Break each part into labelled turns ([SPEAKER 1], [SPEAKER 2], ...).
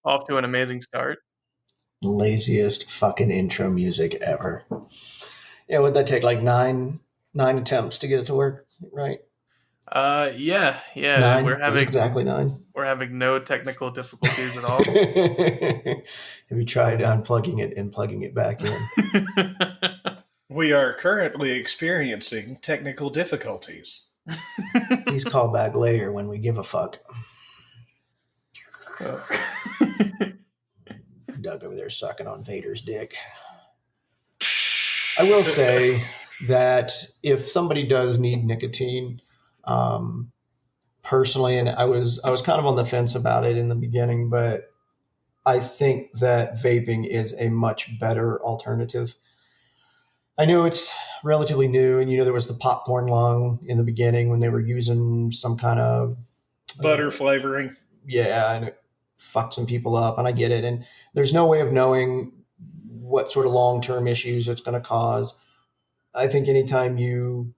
[SPEAKER 1] Off to an amazing start.
[SPEAKER 2] Laziest fucking intro music ever. Yeah, would that take like nine attempts to get it to work? Right?
[SPEAKER 1] Yeah.
[SPEAKER 2] Nine. It was exactly nine.
[SPEAKER 1] We're having no technical difficulties at all.
[SPEAKER 2] Have you tried unplugging it and plugging it back in?
[SPEAKER 3] We are currently experiencing technical difficulties.
[SPEAKER 2] Please call back later when we give a fuck. Doug over there sucking on Vader's dick. I will say that if somebody does need nicotine, personally, and I was kind of on the fence about it in the beginning, but I think that vaping is a much better alternative. I know it's relatively new, and there was the popcorn lung in the beginning when they were using some kind of
[SPEAKER 3] Butter flavoring.
[SPEAKER 2] yeah, and it fucked some people up, and I get it. And there's no way of knowing what sort of long term issues it's going to cause. I think anytime you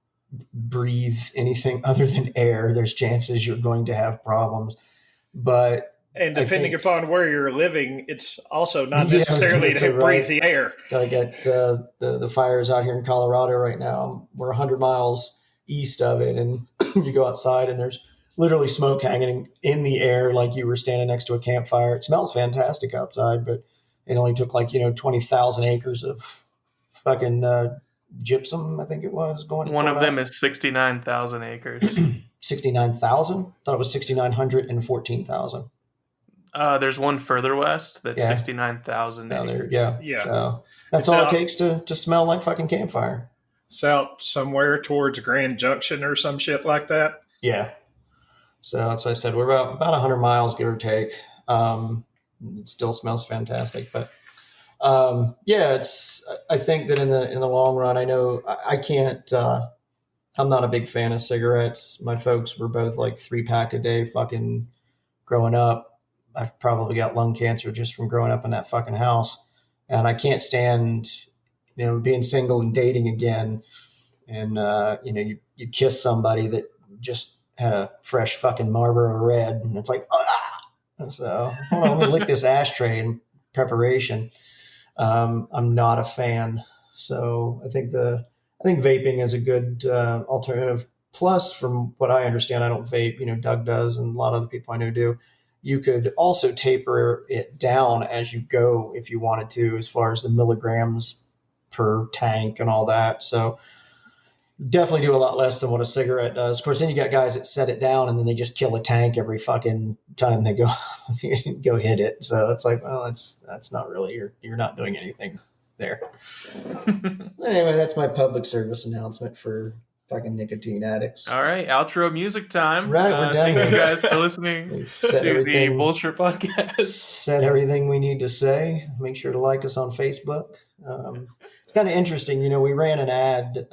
[SPEAKER 2] breathe anything other than air, there's chances you're going to have problems. But
[SPEAKER 3] And
[SPEAKER 2] I
[SPEAKER 3] depending
[SPEAKER 2] think,
[SPEAKER 3] upon where you're living, it's also not
[SPEAKER 2] yeah, I was
[SPEAKER 3] necessarily
[SPEAKER 2] going to say,
[SPEAKER 3] to breathe
[SPEAKER 2] right.
[SPEAKER 3] the air.
[SPEAKER 2] I get the fires out here in Colorado right now. We're 100 miles east of it, and you go outside, and there's literally smoke hanging in the air like you were standing next to a campfire. It smells fantastic outside, but it only took 20,000 acres of fucking gypsum, I think it was,
[SPEAKER 1] One of
[SPEAKER 2] out.
[SPEAKER 1] them is 69,000 acres.
[SPEAKER 2] 69,000? Thought it was 6,914,000.
[SPEAKER 1] There's one further west that's
[SPEAKER 2] Yeah.
[SPEAKER 1] 69,000 acres.
[SPEAKER 2] Yeah.
[SPEAKER 3] Yeah.
[SPEAKER 2] So that's
[SPEAKER 3] It's
[SPEAKER 2] all
[SPEAKER 3] out-
[SPEAKER 2] it takes to smell like fucking campfire.
[SPEAKER 3] It's out somewhere towards Grand Junction or some shit like that.
[SPEAKER 2] Yeah. So that's what I said. We're about 100 miles, give or take. It still smells fantastic, but yeah, it's. I think that in the long run, I know I can't. I'm not a big fan of cigarettes. My folks were both like 3-pack a day, fucking growing up. I've probably got lung cancer just from growing up in that fucking house, and I can't stand, being single and dating again. And you kiss somebody that just had a fresh fucking Marlboro Red, and it's like, ah! So hold on, let me lick this ashtray in preparation. I'm not a fan, so I think vaping is a good alternative. Plus, from what I understand, I don't vape. Doug does, and a lot of other people I know do. You could also taper it down as you go if you wanted to, as far as the milligrams per tank and all that. So definitely do a lot less than what a cigarette does. Of course, then you got guys that set it down and then they just kill a tank every fucking time they go go hit it. So it's like, well, that's not really you're not doing anything there. Anyway, that's my public service announcement for fucking nicotine addicts.
[SPEAKER 1] All right, outro music time.
[SPEAKER 2] Right, we're done.
[SPEAKER 1] Thank you guys for listening to the Bullshirt podcast.
[SPEAKER 2] Said everything we need to say. Make sure to like us on Facebook. It's kind of interesting. We ran an ad.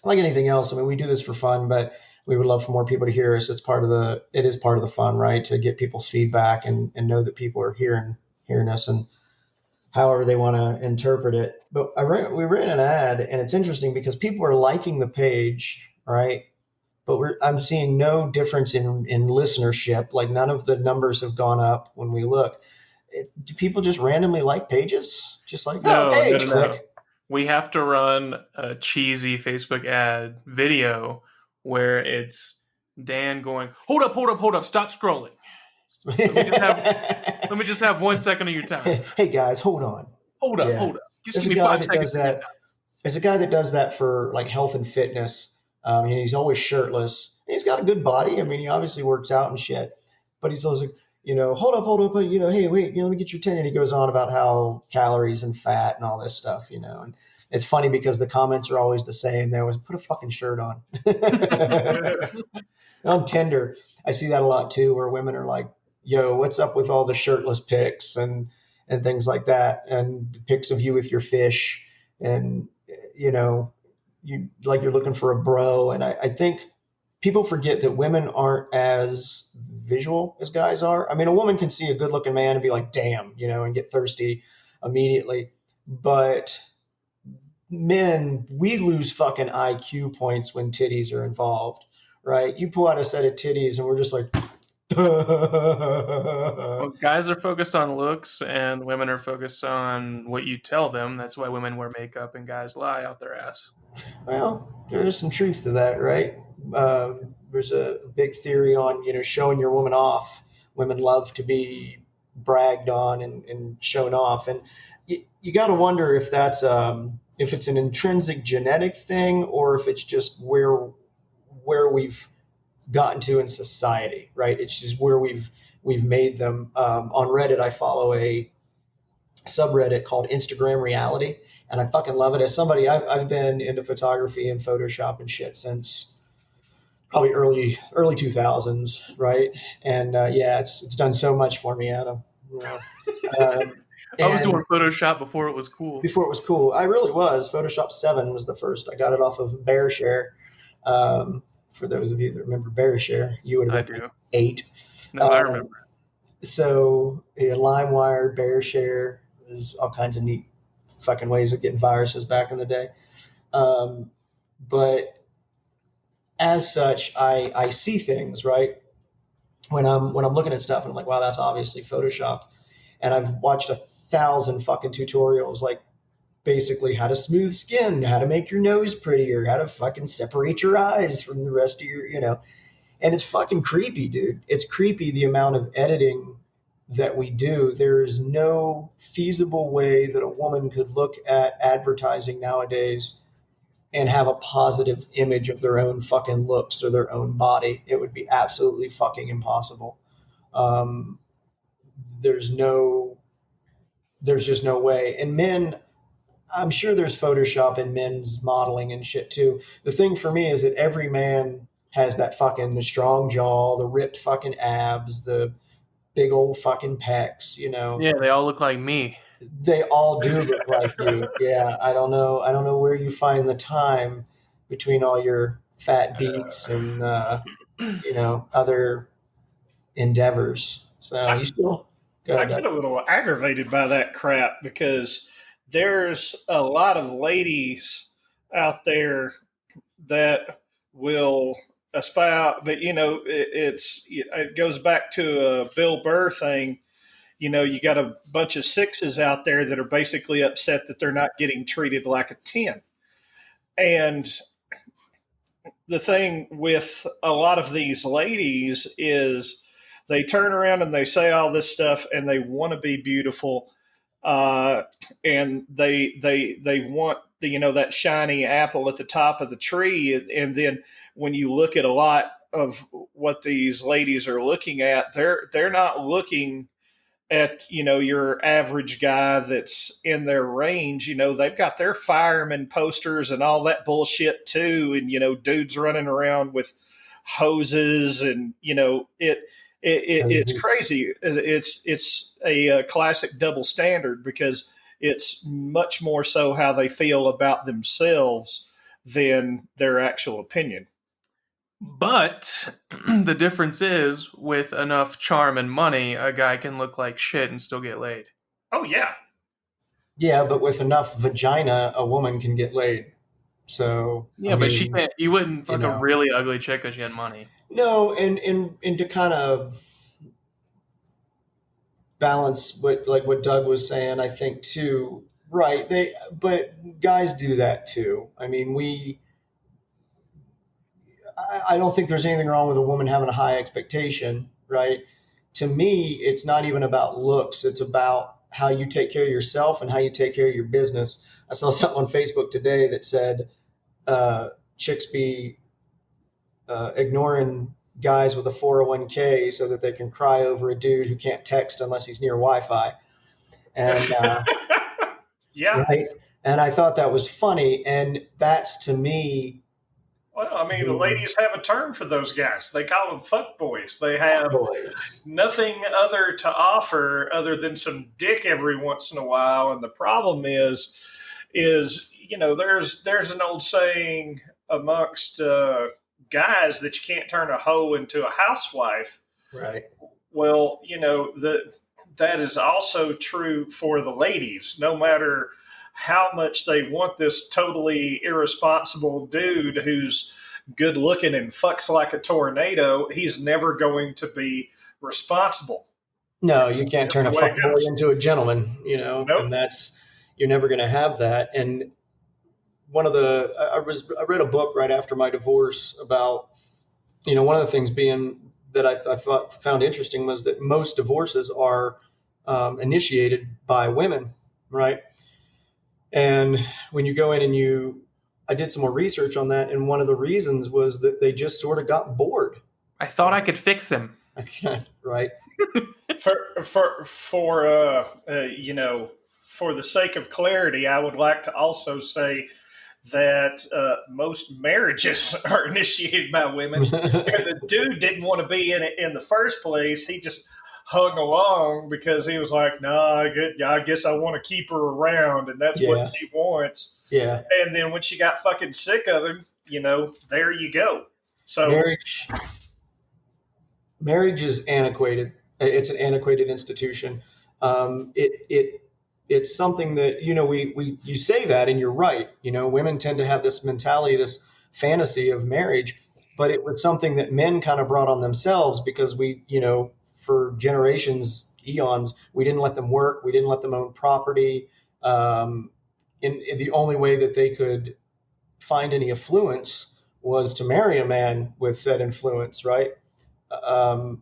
[SPEAKER 2] Like anything else, I mean, we do this for fun, but we would love for more people to hear us. It is part of the fun, right? To get people's feedback and know that people are hearing us and however they want to interpret it. But we ran an ad, and it's interesting because people are liking the page, right? But I'm seeing no difference in listenership. Like none of the numbers have gone up when we look. Do people just randomly like pages? Just like, page, click.
[SPEAKER 1] We have to run a cheesy Facebook ad video where it's Dan going, hold up, stop scrolling. Let me just have 1 second of your time.
[SPEAKER 2] Hey guys, hold on.
[SPEAKER 1] Hold up. Just give me 5 seconds.
[SPEAKER 2] There's a guy that does that for like health and fitness. And he's always shirtless. He's got a good body. I mean, he obviously works out and shit, but he's always like, hold up, hey, wait, let me get your 10. And he goes on about how calories and fat and all this stuff, and it's funny because the comments are always the same. They always put a fucking shirt on. On Tinder, I see that a lot too, where women are like, yo, what's up with all the shirtless pics and things like that. And pics of you with your fish and, you like you're looking for a bro. And I think people forget that women aren't as visual as guys are. I mean, a woman can see a good looking man and be like, damn, and get thirsty immediately. But men, we lose fucking IQ points when titties are involved, right? You pull out a set of titties and we're just like,
[SPEAKER 1] Well, guys are focused on looks, and women are focused on what you tell them. That's why women wear makeup and guys lie out their ass.
[SPEAKER 2] Well, there is some truth to that, right? There's a big theory on showing your woman off. Women love to be bragged on and shown off, and you got to wonder if it's an intrinsic genetic thing or if it's just where we've gotten to in society, right? It's just where we've made them. On Reddit, I follow a subreddit called Instagram Reality, and I fucking love it. As somebody, I've been into photography and Photoshop and shit since probably early 2000s, right? And yeah, it's done so much for me, Adam. You know? um,
[SPEAKER 1] I was
[SPEAKER 2] and
[SPEAKER 1] doing Photoshop before it was cool.
[SPEAKER 2] before it was cool, I really was. Photoshop 7 was the first. I got it off of BearShare. For those of you that remember BearShare, you would
[SPEAKER 1] I
[SPEAKER 2] have been
[SPEAKER 1] do.
[SPEAKER 2] 8.
[SPEAKER 1] No, I remember.
[SPEAKER 2] So yeah, LimeWire, BearShare, there's all kinds of neat fucking ways of getting viruses back in the day. But as such, I see things right when I'm looking at stuff and I'm like, wow, that's obviously photoshopped. And I've watched 1,000 fucking tutorials, like basically how to smooth skin, how to make your nose prettier, how to fucking separate your eyes from the rest of your. And it's fucking creepy, dude. It's creepy the amount of editing that we do. There is no feasible way that a woman could look at advertising nowadays and have a positive image of their own fucking looks or their own body. It would be absolutely fucking impossible. Um, there's no, there's just no way. And men, I'm sure there's Photoshop in men's modeling and shit too. The thing for me is that every man has that fucking the strong jaw, the ripped fucking abs, the big old fucking pecs.
[SPEAKER 1] Yeah, they all look like me.
[SPEAKER 2] They all do look like you. Yeah, I don't know. I don't know where you find the time between all your fat beats and other endeavors. So you still go
[SPEAKER 3] I
[SPEAKER 2] ahead,
[SPEAKER 3] get
[SPEAKER 2] Doug.
[SPEAKER 3] a little aggravated by that crap because there's a lot of ladies out there that will espouse, but it goes back to a Bill Burr thing. You got a bunch of sixes out there that are basically upset that they're not getting treated like a 10. And the thing with a lot of these ladies is they turn around and they say all this stuff and they want to be beautiful, uh, and they want that shiny apple at the top of the tree, and then when you look at a lot of what these ladies are looking at, they're not looking at your average guy that's in their range. They've got their fireman posters and all that bullshit too, and dudes running around with hoses, and it's crazy. It's a classic double standard because it's much more so how they feel about themselves than their actual opinion.
[SPEAKER 1] But the difference is, with enough charm and money, a guy can look like shit and still get laid.
[SPEAKER 3] Oh yeah.
[SPEAKER 2] Yeah, but with enough vagina, a woman can get laid. So
[SPEAKER 1] Yeah, but she can't. You wouldn't fuck a really ugly chick because she had money.
[SPEAKER 2] No, and to kind of balance what Doug was saying, I think too. Right, but guys do that too. I mean, I don't think there's anything wrong with a woman having a high expectation, right? To me, it's not even about looks. It's about how you take care of yourself and how you take care of your business. I saw something on Facebook today that said chicks be ignoring guys with a 401k so that they can cry over a dude who can't text unless he's near Wi-Fi. And
[SPEAKER 3] yeah.
[SPEAKER 2] Right. And I thought that was funny. And that's, to me,
[SPEAKER 3] well, I mean, the ladies have a term for those guys. They call them fuck boys. They have nothing other to offer other than some dick every once in a while. And the problem is there's an old saying amongst guys that you can't turn a hoe into a housewife.
[SPEAKER 2] Right.
[SPEAKER 3] Well, that is also true for the ladies. No matter how much they want this totally irresponsible dude who's good looking and fucks like a tornado, he's never going to be responsible.
[SPEAKER 2] No, you can't
[SPEAKER 3] Just
[SPEAKER 2] turn a
[SPEAKER 3] the way it
[SPEAKER 2] fuckboy
[SPEAKER 3] goes.
[SPEAKER 2] into a gentleman,
[SPEAKER 3] Nope.
[SPEAKER 2] and you're never going to have that. And I read a book right after my divorce about, one of the things being that I found interesting was that most divorces are initiated by women, right? And when you go in I did some more research on that, and one of the reasons was that they just sort of got bored,
[SPEAKER 1] I thought I could fix him.
[SPEAKER 2] right?
[SPEAKER 3] For the sake of clarity, I would like to also say that most marriages are initiated by women. And the dude didn't want to be in it in the first place. He just hung along because he was like, "Nah, I guess I want to keep her around, and that's what
[SPEAKER 2] Yeah,
[SPEAKER 3] she wants."
[SPEAKER 2] yeah.
[SPEAKER 3] And then when she got fucking sick of him, there you go. So
[SPEAKER 2] Marriage marriage is antiquated. It's an antiquated institution. It's something that we you say that, and you're right. Women tend to have this mentality, this fantasy of marriage, but it was something that men kind of brought on themselves because for generations, eons, we didn't let them work, we didn't let them own property. In the only way that they could find any affluence was to marry a man with said influence, right? Um,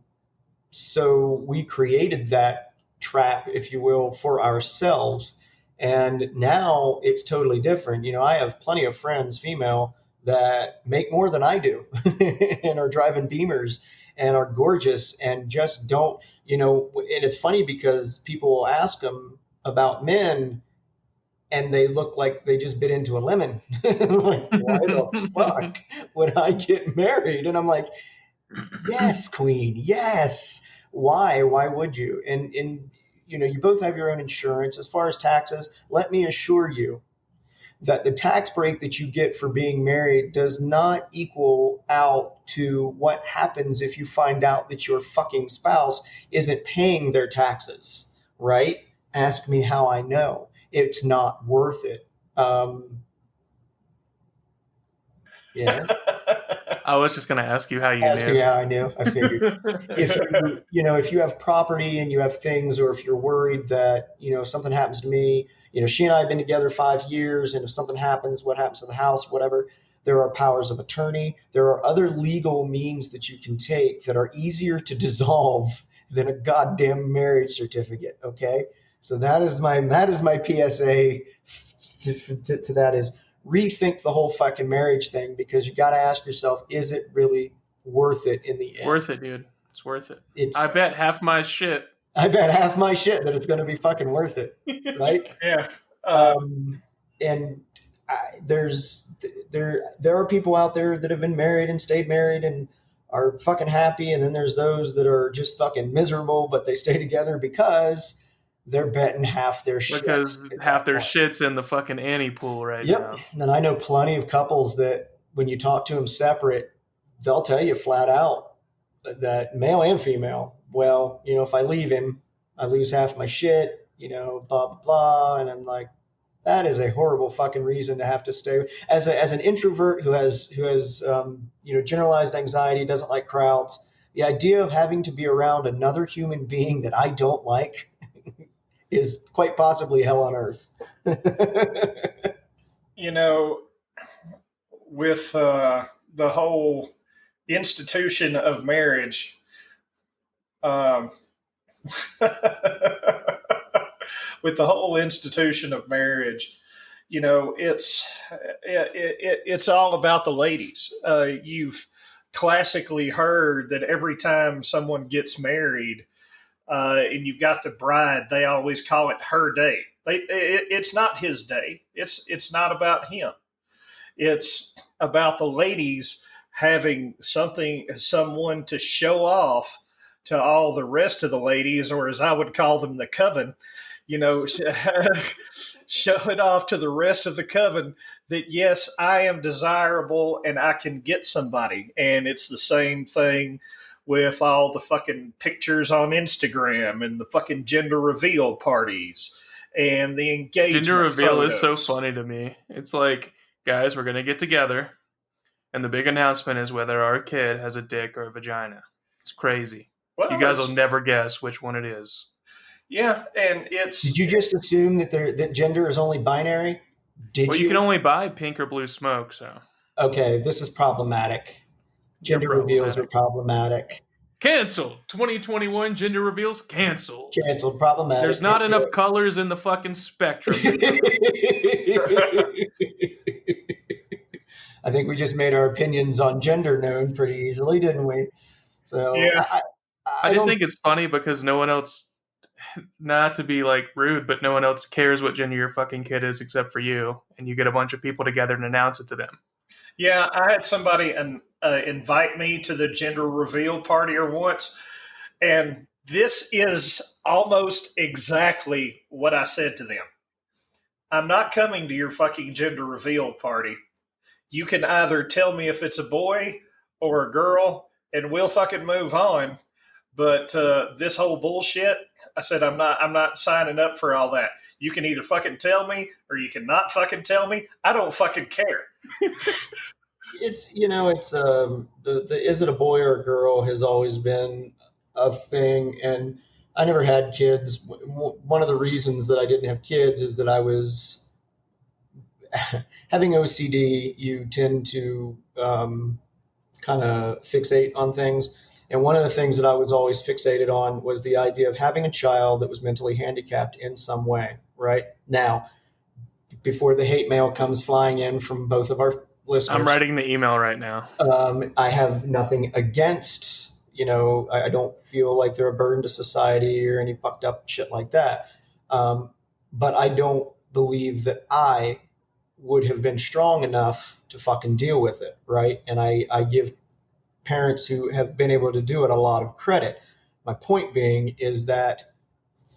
[SPEAKER 2] so we created that trap, if you will, for ourselves. And now it's totally different. I have plenty of friends, female, that make more than I do and are driving Beamers and are gorgeous and just don't, and it's funny because people will ask them about men and they look like they just bit into a lemon. Like, why the fuck would I get married? And I'm like, yes, queen. Yes. Why? Why would you? And you both have your own insurance. As far as taxes, let me assure you that the tax break that you get for being married does not equal out to what happens if you find out that your fucking spouse isn't paying their taxes, right? Ask me how I know. It's not worth it. Yeah.
[SPEAKER 1] I was just going to ask you how you
[SPEAKER 2] Ask me
[SPEAKER 1] knew.
[SPEAKER 2] how I knew. I figured. If you have property and you have things, or if you're worried that if something happens to me, she and I have been together 5 years, and if something happens, what happens to the house, whatever, there are powers of attorney. There are other legal means that you can take that are easier to dissolve than a goddamn marriage certificate. Okay, so that is my PSA to that is rethink the whole fucking marriage thing, because you got to ask yourself, is it really worth it in the end?
[SPEAKER 1] Worth it, dude. It's worth it. I
[SPEAKER 2] It's
[SPEAKER 1] bet half my shit.
[SPEAKER 2] I bet half my shit that it's going to be fucking worth it, right?
[SPEAKER 3] yeah.
[SPEAKER 2] And there are people out there that have been married and stayed married and are fucking happy, and then there's those that are just fucking miserable, but they stay together because they're betting half their shit
[SPEAKER 1] Because
[SPEAKER 2] at
[SPEAKER 1] half
[SPEAKER 2] that
[SPEAKER 1] their
[SPEAKER 2] point.
[SPEAKER 1] shit's in the fucking Annie pool right
[SPEAKER 2] Yep.
[SPEAKER 1] now.
[SPEAKER 2] And I know plenty of couples that when you talk to them separate, they'll tell you flat out that, male and female, well, if I leave him, I lose half my shit, blah, blah, blah. And I'm like, that is a horrible fucking reason to have to stay. As an introvert who has generalized anxiety, doesn't like crowds, the idea of having to be around another human being that I don't like is quite possibly hell on earth.
[SPEAKER 3] you know, with the whole institution of marriage, um, with the whole institution of marriage, it's all about the ladies. You've classically heard that every time someone gets married, and you've got the bride, they always call it her day. It's not his day. It's not about him. It's about the ladies having someone to show off to all the rest of the ladies, or as I would call them, the coven. Show it off to the rest of the coven that yes, I am desirable and I can get somebody. And it's the same thing with all the fucking pictures on Instagram and the fucking gender reveal parties and the engagement
[SPEAKER 1] Gender reveal is so
[SPEAKER 3] photos.
[SPEAKER 1] funny to me. It's like, guys, we're going to get together, and the big announcement is whether our kid has a dick or a vagina. It's crazy.
[SPEAKER 3] Well,
[SPEAKER 1] You guys will never guess which one it is.
[SPEAKER 3] Yeah, and it's.
[SPEAKER 2] Did you just assume that gender is only binary? Did
[SPEAKER 1] Well,
[SPEAKER 2] you?
[SPEAKER 1] you can only buy pink or blue smoke, so
[SPEAKER 2] Okay, this is problematic.
[SPEAKER 1] you're
[SPEAKER 2] Gender reveals are
[SPEAKER 1] problematic. Canceled. 2021 gender reveals canceled.
[SPEAKER 2] Canceled. Problematic.
[SPEAKER 1] There's not enough colors in the fucking spectrum.
[SPEAKER 2] I think we just made our opinions on gender known pretty easily, didn't we? So
[SPEAKER 3] Yeah.
[SPEAKER 1] I just think it's funny because no one else, not to be like rude, but no one else cares what gender your fucking kid is except for you, and you get a bunch of people together and announce it to them.
[SPEAKER 3] Yeah, I had somebody invite me to the gender reveal party once, and this is almost exactly what I said to them. I'm not coming to your fucking gender reveal party. You can either tell me if it's a boy or a girl, and we'll fucking move on. But this whole bullshit, I said I'm not signing up for all that. You can either fucking tell me or you can not fucking tell me. I don't fucking care.
[SPEAKER 2] It's the is it a boy or a girl has always been a thing, and I never had kids. One of the reasons that I didn't have kids is that I was having OCD. You tend to kind of fixate on things. And one of the things that I was always fixated on was the idea of having a child that was mentally handicapped in some way, right? Now, before the hate mail comes flying in from both of our listeners,
[SPEAKER 1] I'm writing the email right now.
[SPEAKER 2] I have nothing against, I don't feel like they're a burden to society or any fucked up shit like that. But I don't believe that I would have been strong enough to fucking deal with it, right? And I give parents who have been able to do it a lot of credit. My point being is that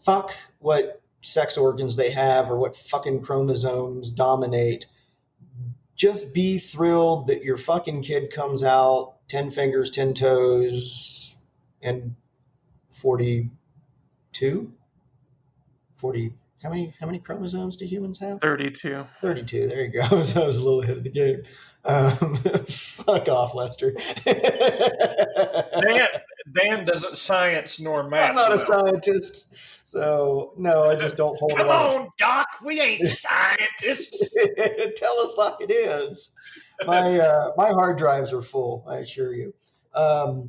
[SPEAKER 2] fuck what sex organs they have or what fucking chromosomes dominate. Just be thrilled that your fucking kid comes out 10 fingers, 10 toes, and 42? 40. How many chromosomes do humans have?
[SPEAKER 1] 32.
[SPEAKER 2] 32. There you go. I was a little ahead of the game. Fuck off, Lester.
[SPEAKER 3] Dan doesn't science nor math.
[SPEAKER 2] I'm not
[SPEAKER 3] well.
[SPEAKER 2] a scientist, so no, I just don't hold
[SPEAKER 3] Come
[SPEAKER 2] a lot
[SPEAKER 3] on, Doc. We ain't scientists.
[SPEAKER 2] Tell us like it is. My hard drives are full, I assure you. I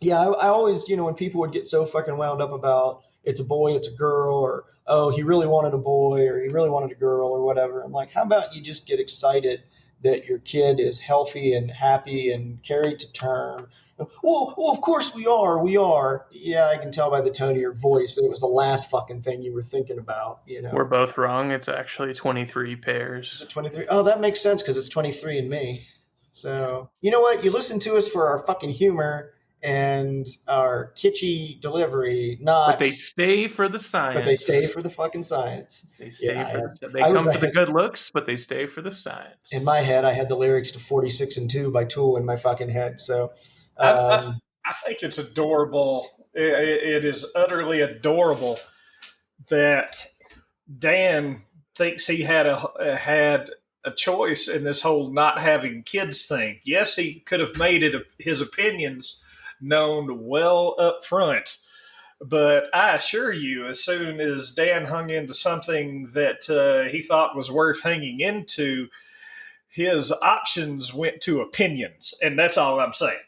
[SPEAKER 2] always, when people would get so fucking wound up about it's a boy, it's a girl, or oh, he really wanted a boy or he really wanted a girl or whatever. I'm like, how about you just get excited that your kid is healthy and happy and carried to term? Well, of course we are. We are. Yeah, I can tell by the tone of your voice that it was the last fucking thing you were thinking about.
[SPEAKER 1] We're both wrong. It's actually 23 pairs.
[SPEAKER 2] 23. Oh, that makes sense because it's 23 and me. So, you know what? You listen to us for our fucking humor and our kitschy delivery,
[SPEAKER 1] But they stay for the science.
[SPEAKER 2] But they stay for the fucking science.
[SPEAKER 1] They stay They come for the good looks, but they stay for the science.
[SPEAKER 2] In my head, I had the lyrics to 46 and 2 by Tool in my fucking head. So
[SPEAKER 3] I think it's adorable. It is utterly adorable that Dan thinks he had a choice in this whole not having kids thing. Yes, he could have made it his opinions known well up front. But I assure you, as soon as Dan hung into something that he thought was worth hanging into, his options went to opinions. And that's all I'm saying.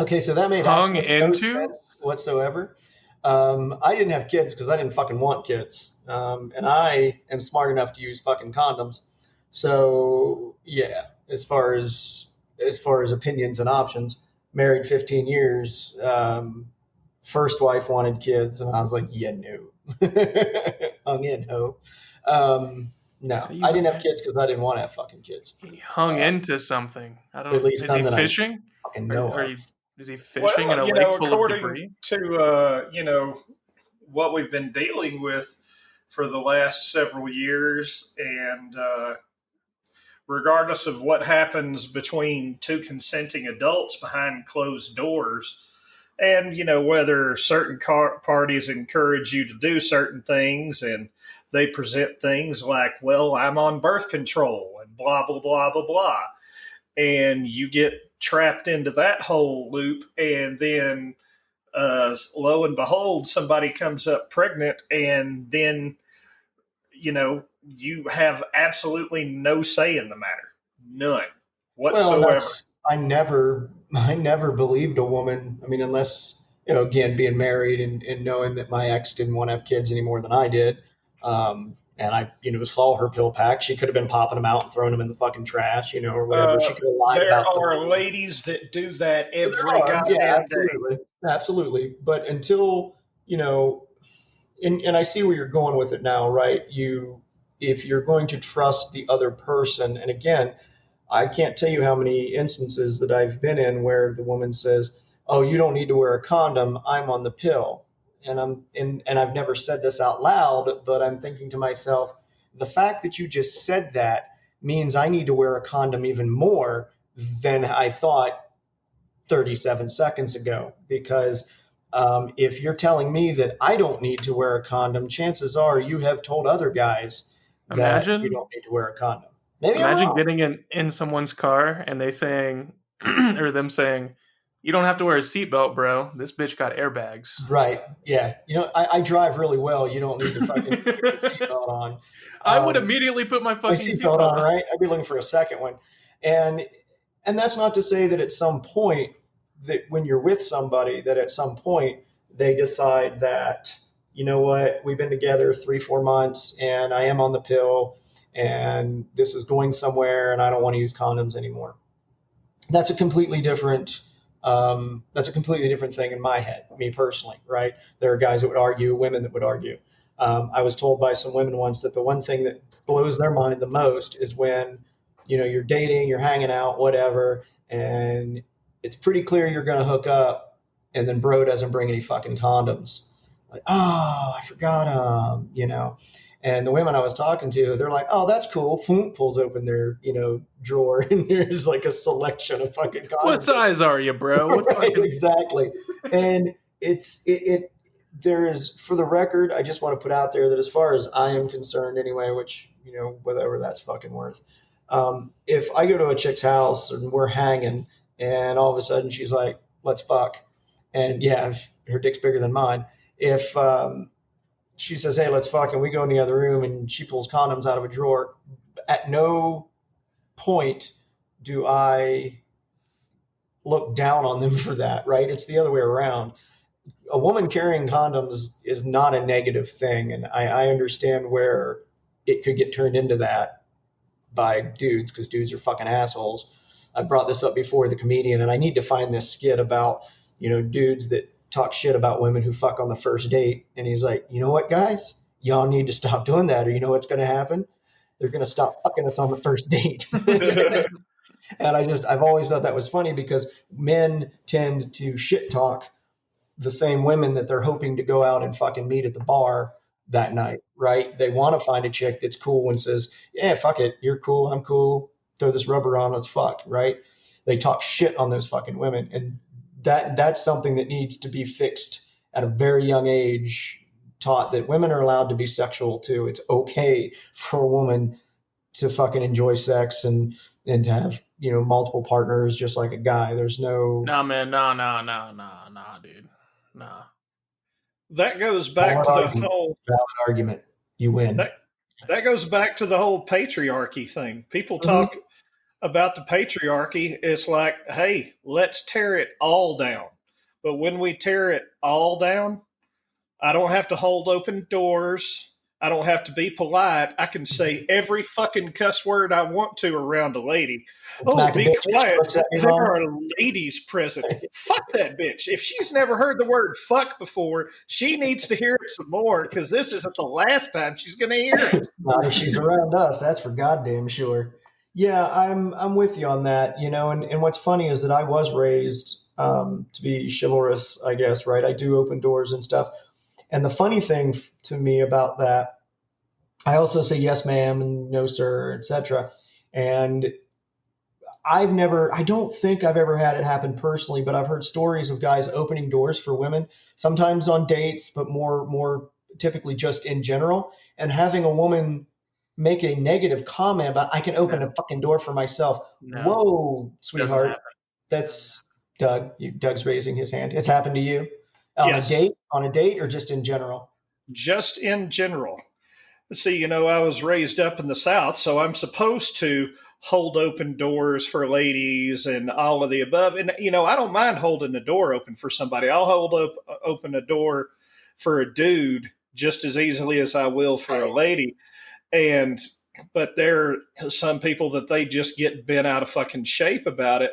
[SPEAKER 2] Okay, so that made
[SPEAKER 1] hung
[SPEAKER 2] no sense whatsoever. I didn't have kids because I didn't fucking want kids. And I am smart enough to use fucking condoms. So, yeah, as far as opinions and options, married 15 years, first wife wanted kids, and I was like, yeah, no. Hung in, ho. No, I didn't have kids because I didn't want to have fucking kids.
[SPEAKER 1] He hung into something. I don't.
[SPEAKER 2] At least
[SPEAKER 1] is he fishing? Is he fishing in a lake full of debris?
[SPEAKER 3] To what we've been dealing with for the last several years, and regardless of what happens between two consenting adults behind closed doors, and whether certain parties encourage you to do certain things, and they present things like, well, I'm on birth control and blah blah blah blah blah, and you get trapped into that whole loop, and then lo and behold, somebody comes up pregnant, and then you have absolutely no say in the matter, none
[SPEAKER 2] Well, and
[SPEAKER 3] whatsoever.
[SPEAKER 2] that's I never believed a woman. I mean, unless again, being married and knowing that my ex didn't want to have kids any more than I did, and I saw her pill pack. She could have been popping them out and throwing them in the fucking trash, or whatever. She could have lied
[SPEAKER 3] There
[SPEAKER 2] about the.
[SPEAKER 3] are ladies that do that
[SPEAKER 2] There
[SPEAKER 3] every
[SPEAKER 2] are, yeah,
[SPEAKER 3] goddamn day.
[SPEAKER 2] absolutely, absolutely. But until and I see where you're going with it now, right? If you're going to trust the other person, and again, I can't tell you how many instances that I've been in where the woman says, "Oh, you don't need to wear a condom. I'm on the pill." And I've never said this out loud, but I'm thinking to myself, the fact that you just said that means I need to wear a condom even more than I thought 37 seconds ago. Because if you're telling me that I don't need to wear a condom, chances are you have told other guys that you
[SPEAKER 1] Imagine
[SPEAKER 2] don't need to wear a condom. Maybe I'm
[SPEAKER 1] imagine
[SPEAKER 2] wrong.
[SPEAKER 1] getting in someone's car and they saying or them saying, "You don't have to wear a seatbelt, bro. This bitch got airbags."
[SPEAKER 2] Right. Yeah. I drive really well. You don't need to fucking put your seatbelt on.
[SPEAKER 1] I would
[SPEAKER 2] Um,
[SPEAKER 1] immediately put my
[SPEAKER 2] my
[SPEAKER 1] fucking
[SPEAKER 2] seatbelt
[SPEAKER 1] seatbelt
[SPEAKER 2] on,
[SPEAKER 1] on.
[SPEAKER 2] right? I'd be looking for a second one. And that's not to say that at some point that when you're with somebody that at some point they decide that, you know what, we've been together 3-4 months and I am on the pill and this is going somewhere and I don't want to use condoms anymore. That's a completely different thing in my head, me personally, right? There are guys that would argue, women that would argue. I was told by some women once that the one thing that blows their mind the most is when you're dating, you're hanging out, whatever, and it's pretty clear you're going to hook up, and then bro doesn't bring any fucking condoms. Like, oh, I forgot and the women I was talking to, they're like, "Oh, that's cool." Pulls open their, drawer, and there's like a selection of fucking
[SPEAKER 1] What
[SPEAKER 2] condoms.
[SPEAKER 1] size are you, bro? What
[SPEAKER 2] Right,
[SPEAKER 1] fucking
[SPEAKER 2] exactly. And there is, for the record, I just want to put out there that as far as I am concerned, anyway, which whatever that's fucking worth. If I go to a chick's house and we're hanging, and all of a sudden she's like, "Let's fuck," and yeah, if her dick's bigger than mine. If she says, "Hey, let's fuck," and we go in the other room and she pulls condoms out of a drawer, at no point do I look down on them for that, right? It's the other way around. A woman carrying condoms is not a negative thing. And I understand where it could get turned into that by dudes, because dudes are fucking assholes. I brought this up before, the comedian, and I need to find this skit about, dudes that talk shit about women who fuck on the first date. And he's like, "You know what, guys? Y'all need to stop doing that, or you know what's going to happen? They're going to stop fucking us on the first date." And I've always thought that was funny because men tend to shit talk the same women that they're hoping to go out and fucking meet at the bar that night, right? They want to find a chick that's cool and says, "Yeah, fuck it. You're cool. I'm cool. Throw this rubber on. Let's fuck," right? They talk shit on those fucking women. And that's something that needs to be fixed at a very young age, taught that women are allowed to be sexual too. It's okay for a woman to fucking enjoy sex and to have multiple partners just like a guy. There's no
[SPEAKER 1] Nah, man, nah, dude. Nah.
[SPEAKER 3] That goes back
[SPEAKER 2] valid
[SPEAKER 3] to the
[SPEAKER 2] argument.
[SPEAKER 3] whole
[SPEAKER 2] Valid argument. You win.
[SPEAKER 3] that goes back to the whole patriarchy thing. People
[SPEAKER 2] Mhm.
[SPEAKER 3] talk about the patriarchy. It's like, hey, let's tear it all down. But when we tear it all down, I don't have to hold open doors. I don't have to be polite. I can say every fucking cuss word I want to around a lady.
[SPEAKER 2] And
[SPEAKER 3] Oh,
[SPEAKER 2] smack a
[SPEAKER 3] be
[SPEAKER 2] bitch 'cause she
[SPEAKER 3] quiet.
[SPEAKER 2] looks at me
[SPEAKER 3] There
[SPEAKER 2] wrong.
[SPEAKER 3] are ladies present. Fuck that bitch. If she's never heard the word fuck before, she needs to hear it some more because this isn't the last time she's going to hear it.
[SPEAKER 2] Not if she's around us, that's for goddamn sure. Yeah, I'm with you on that. And what's funny is that I was raised to be chivalrous, I guess, right? I do open doors and stuff. And the funny thing to me about that, I also say yes, ma'am, and no, sir, etc. And I don't think I've ever had it happen personally, but I've heard stories of guys opening doors for women, sometimes on dates, but more typically just in general, and having a woman make a negative comment about, "I can open
[SPEAKER 1] No,
[SPEAKER 2] a fucking door for myself."
[SPEAKER 1] no.
[SPEAKER 2] Whoa,
[SPEAKER 1] Doesn't
[SPEAKER 2] sweetheart.
[SPEAKER 1] happen.
[SPEAKER 2] That's Doug. Doug's raising his hand. It's happened to you.
[SPEAKER 3] Yes,
[SPEAKER 2] On a date, or just in general?
[SPEAKER 3] just in general. See, I was raised up in the South, so I'm supposed to hold open doors for ladies and all of the above. And, I don't mind holding the door open for somebody. I'll open a door for a dude just as easily as I will for a lady. And, but there are some people that they just get bent out of fucking shape about it.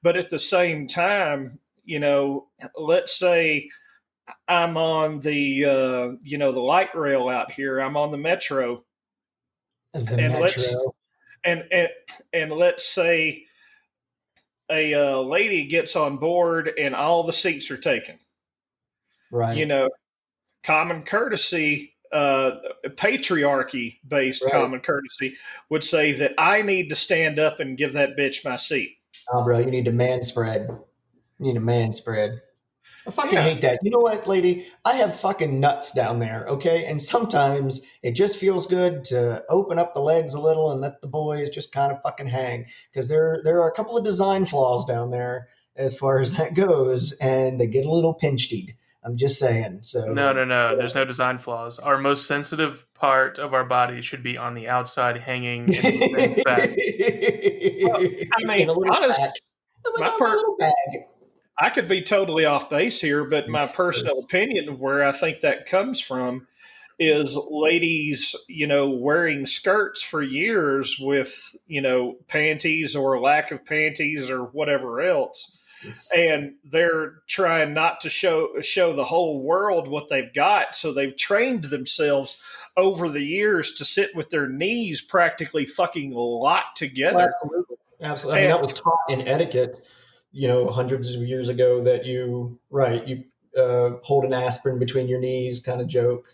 [SPEAKER 3] But at the same time, let's say I'm on the light rail out here. I'm on the metro,
[SPEAKER 2] The
[SPEAKER 3] and let's
[SPEAKER 2] metro,
[SPEAKER 3] and and, and let's say a lady gets on board and all the seats are taken. You
[SPEAKER 2] right,
[SPEAKER 3] know, common courtesy, patriarchy based
[SPEAKER 2] right.
[SPEAKER 3] common courtesy would say that I need to stand up and give that bitch my seat.
[SPEAKER 2] Oh, bro, you need to man spread. You need a man spread. I fucking
[SPEAKER 3] Yeah,
[SPEAKER 2] hate that. You know what, lady? I have fucking nuts down there, okay? And sometimes it just feels good to open up the legs a little and let the boys just kind of fucking hang. Because there are a couple of design flaws down there as far as that goes, and they get a little pinched. I'm just saying.
[SPEAKER 1] No,
[SPEAKER 2] So,
[SPEAKER 1] no, no. There's
[SPEAKER 2] yeah.
[SPEAKER 1] no design flaws. Our most sensitive part of our body should be on the outside, hanging in the thin fat.
[SPEAKER 3] well, I mean,
[SPEAKER 2] In a little
[SPEAKER 3] honest,
[SPEAKER 2] pack. Oh my
[SPEAKER 3] my
[SPEAKER 2] god, my
[SPEAKER 3] part.
[SPEAKER 2] little bag.
[SPEAKER 3] I could be totally off base here, but my personal opinion, where I think that comes from, is ladies, wearing skirts for years with, panties or lack of panties or whatever else. And they're trying not to show the whole world what they've got. So they've trained themselves over the years to sit with their knees practically fucking locked
[SPEAKER 2] Well,
[SPEAKER 3] together.
[SPEAKER 2] absolutely. Absolutely. I mean,
[SPEAKER 3] And
[SPEAKER 2] that was taught in etiquette, hundreds of years ago that you hold an aspirin between your knees kind of joke.